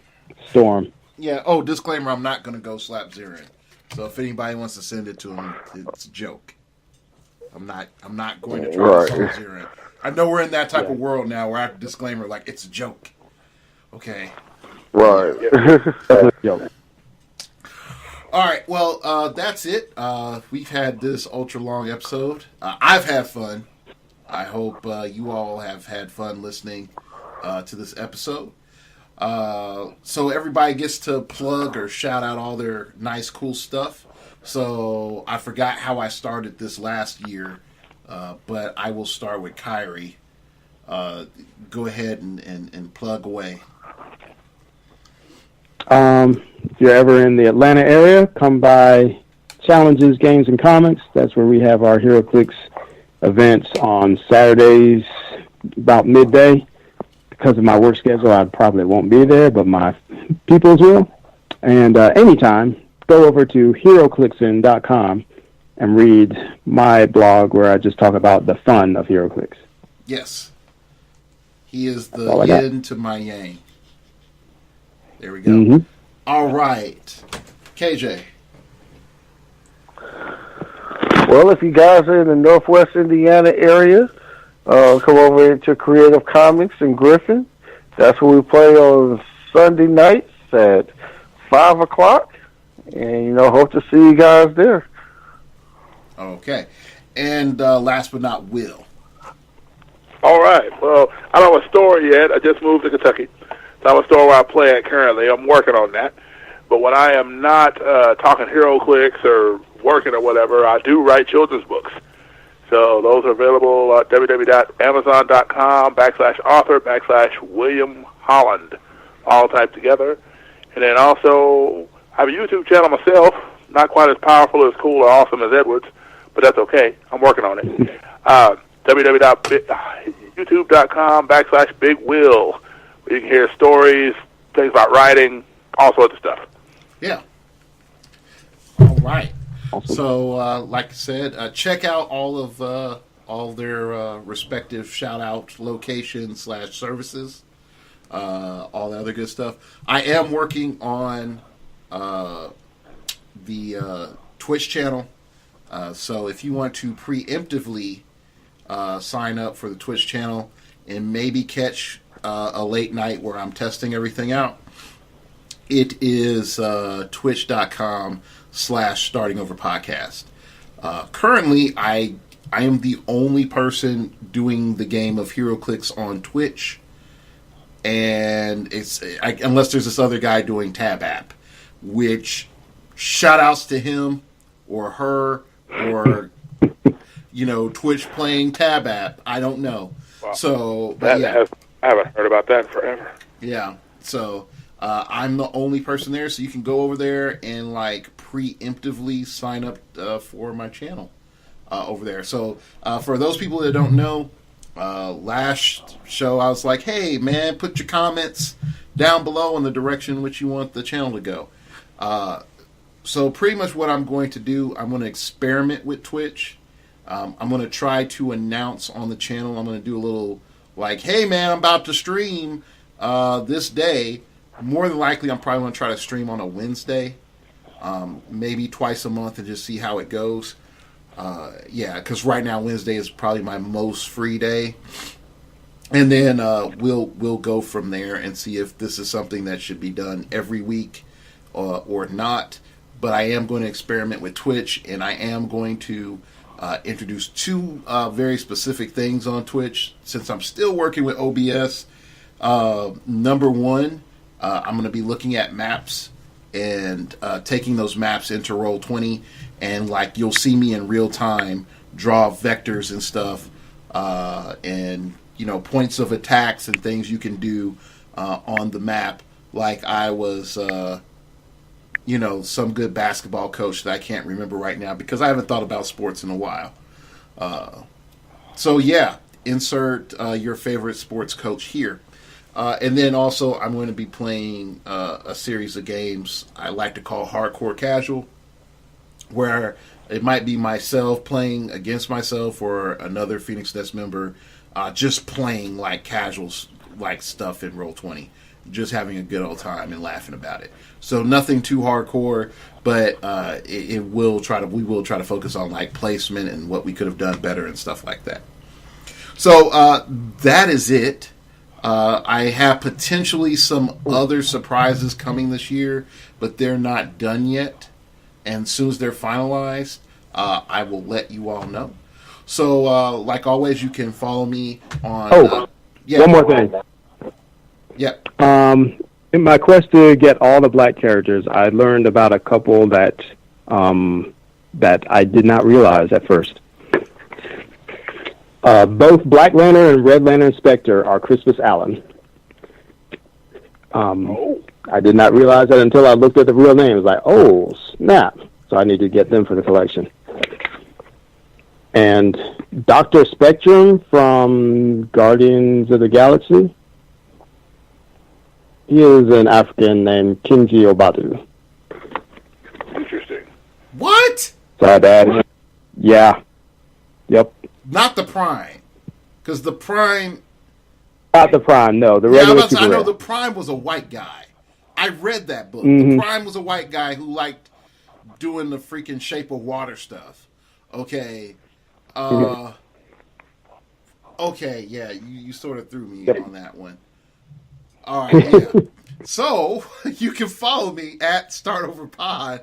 Storm. Yeah. Oh, disclaimer: I'm not going to go slap Zarin. So if anybody wants to send it to him, it's a joke. I'm not going to try to slap Zarin. I know we're in that type of world now where I have a disclaimer like it's a joke. Okay. Right. Joke. All right. Well, that's it. We've had this ultra long episode. I've had fun. I hope you all have had fun listening to this episode. So everybody gets to plug or shout out all their nice, cool stuff. So I forgot how I started this last year, but I will start with Kyrie. Go ahead and plug away. If you're ever in the Atlanta area, come by Challenges, Games, and Comics. That's where we have our heroclix events on Saturdays about midday. Because of my work schedule, I probably won't be there, but my peoples will. And anytime, go over to heroclixin.com and read my blog where I just talk about the fun of heroclix. Yes. He is the yin to my yang. There we go. Mm-hmm. All right. KJ. Well, if you guys are in the Northwest Indiana area, come over to Creative Comics in Griffin. That's where we play on Sunday nights at 5 o'clock. And, hope to see you guys there. Okay. And last but not Will. All right. Well, I don't have a store yet. I just moved to Kentucky. So I have a store where I play at currently. I'm working on that. But when I am not talking HeroClix or working or whatever, I do write children's books. So those are available at www.amazon.com/author/William Holland, all typed together. And then also, I have a YouTube channel myself, not quite as powerful, as cool, or awesome as Edward's, but that's okay. I'm working on it. www.youtube.com/BigWill, where you can hear stories, things about writing, all sorts of stuff. Yeah. All right. Awesome. So, like I said, check out all of all their respective shout-out locations / services, all the other good stuff. I am working on the Twitch channel So if you want to preemptively sign up for the Twitch channel and maybe catch a late night where I'm testing everything out, it is twitch.com/startingoverpodcast. Currently, I am the only person doing the game of heroclix on Twitch, and unless there's this other guy doing Tab App, which shout outs to him or her or Twitch playing Tab App. I don't know. Wow. So, but I haven't heard about that in forever. Yeah. So I'm the only person there, so you can go over there and preemptively sign up for my channel over there. So for those people that don't know, last show I was like, hey man, put your comments down below in the direction in which you want the channel to go. So pretty much what I'm going to do, I'm going to experiment with Twitch. I'm going to try to announce on the channel. I'm going to do a little hey man, I'm about to stream this day. More than likely, I'm probably going to try to stream on a Wednesday, maybe twice a month, and just see how it goes. Because right now Wednesday is probably my most free day, and then we'll go from there and see if this is something that should be done every week or not. But I am going to experiment with Twitch, and I am going to introduce two very specific things on Twitch since I'm still working with OBS. Number one, I'm going to be looking at maps and taking those maps into Roll20, and you'll see me in real time draw vectors and stuff, and points of attacks and things you can do on the map, like I was some good basketball coach that I can't remember right now because I haven't thought about sports in a while. So yeah, insert your favorite sports coach here. And then also I'm going to be playing a series of games I like to call hardcore casual, where it might be myself playing against myself or another Phoenix Nest member, just playing casuals stuff in Roll20, just having a good old time and laughing about it. So nothing too hardcore, but we will try to focus on placement and what we could have done better and stuff like that. So that is it. I have potentially some other surprises coming this year, but they're not done yet. And as soon as they're finalized, I will let you all know. So, like always, you can follow me on... one more thing. Yep. In my quest to get all the black characters, I learned about a couple that I did not realize at first. Both Black Lantern and Red Lantern Spectre are Crispus Allen. I did not realize that until I looked at the real name. It was like, oh, snap. So I need to get them for the collection. And Dr. Spectrum from Guardians of the Galaxy, he is an African named Kinji Obatu. Interesting. What? So I had to add him. Yeah. Yep. Not the Prime. Because the Prime... Not the Prime, no. The regular Super I know Rare. the Prime was a white guy. I read that book. Mm-hmm. The Prime was a white guy who liked doing the freaking Shape of Water stuff. Okay. Okay, yeah, you sort of threw me on that one. All right, yeah. So, you can follow me at StartOverPod.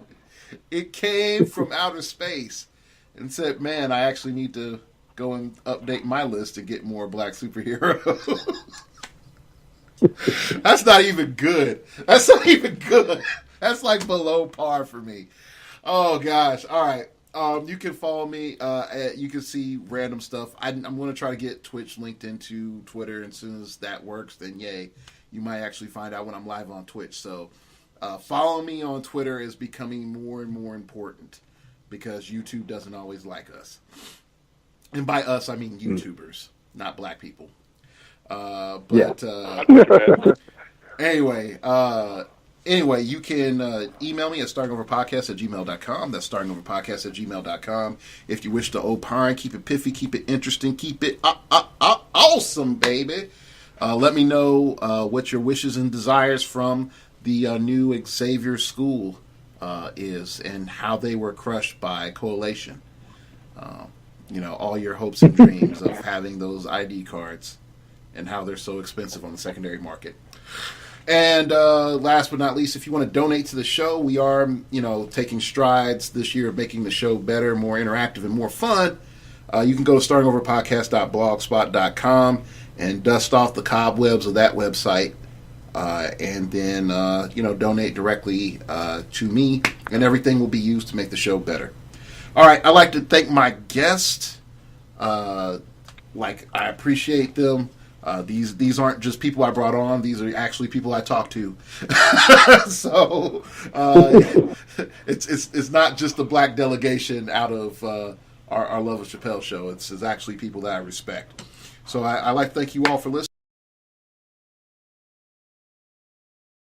It came from outer space and said, man, I actually need to go and update my list to get more black superheroes. That's not even good. That's not even good. That's below par for me. Oh, gosh. All right. You can follow me. You can see random stuff. I'm going to try to get Twitch linked into Twitter. And as soon as that works, then yay. You might actually find out when I'm live on Twitch. So follow me on Twitter is becoming more and more important because YouTube doesn't always like us. And by us, I mean YouTubers, not black people. Anyway, you can email me at startingoverpodcast@gmail.com. That's startingoverpodcast@gmail.com. If you wish to opine, keep it piffy, keep it interesting, keep it awesome, baby. Let me know what your wishes and desires from the new Xavier School is and how they were crushed by Coalition. all your hopes and dreams of having those ID cards and how they're so expensive on the secondary market. And last but not least, if you want to donate to the show, we are, taking strides this year of making the show better, more interactive, and more fun. You can go to startingoverpodcast.blogspot.com and dust off the cobwebs of that website, and then donate directly to me, and everything will be used to make the show better. All right, I'd like to thank my guests. I appreciate them. These aren't just people I brought on; these are actually people I talked to. So it's not just the black delegation out of our Love of Chappelle show. It's actually people that I respect. So I like to thank you all for listening.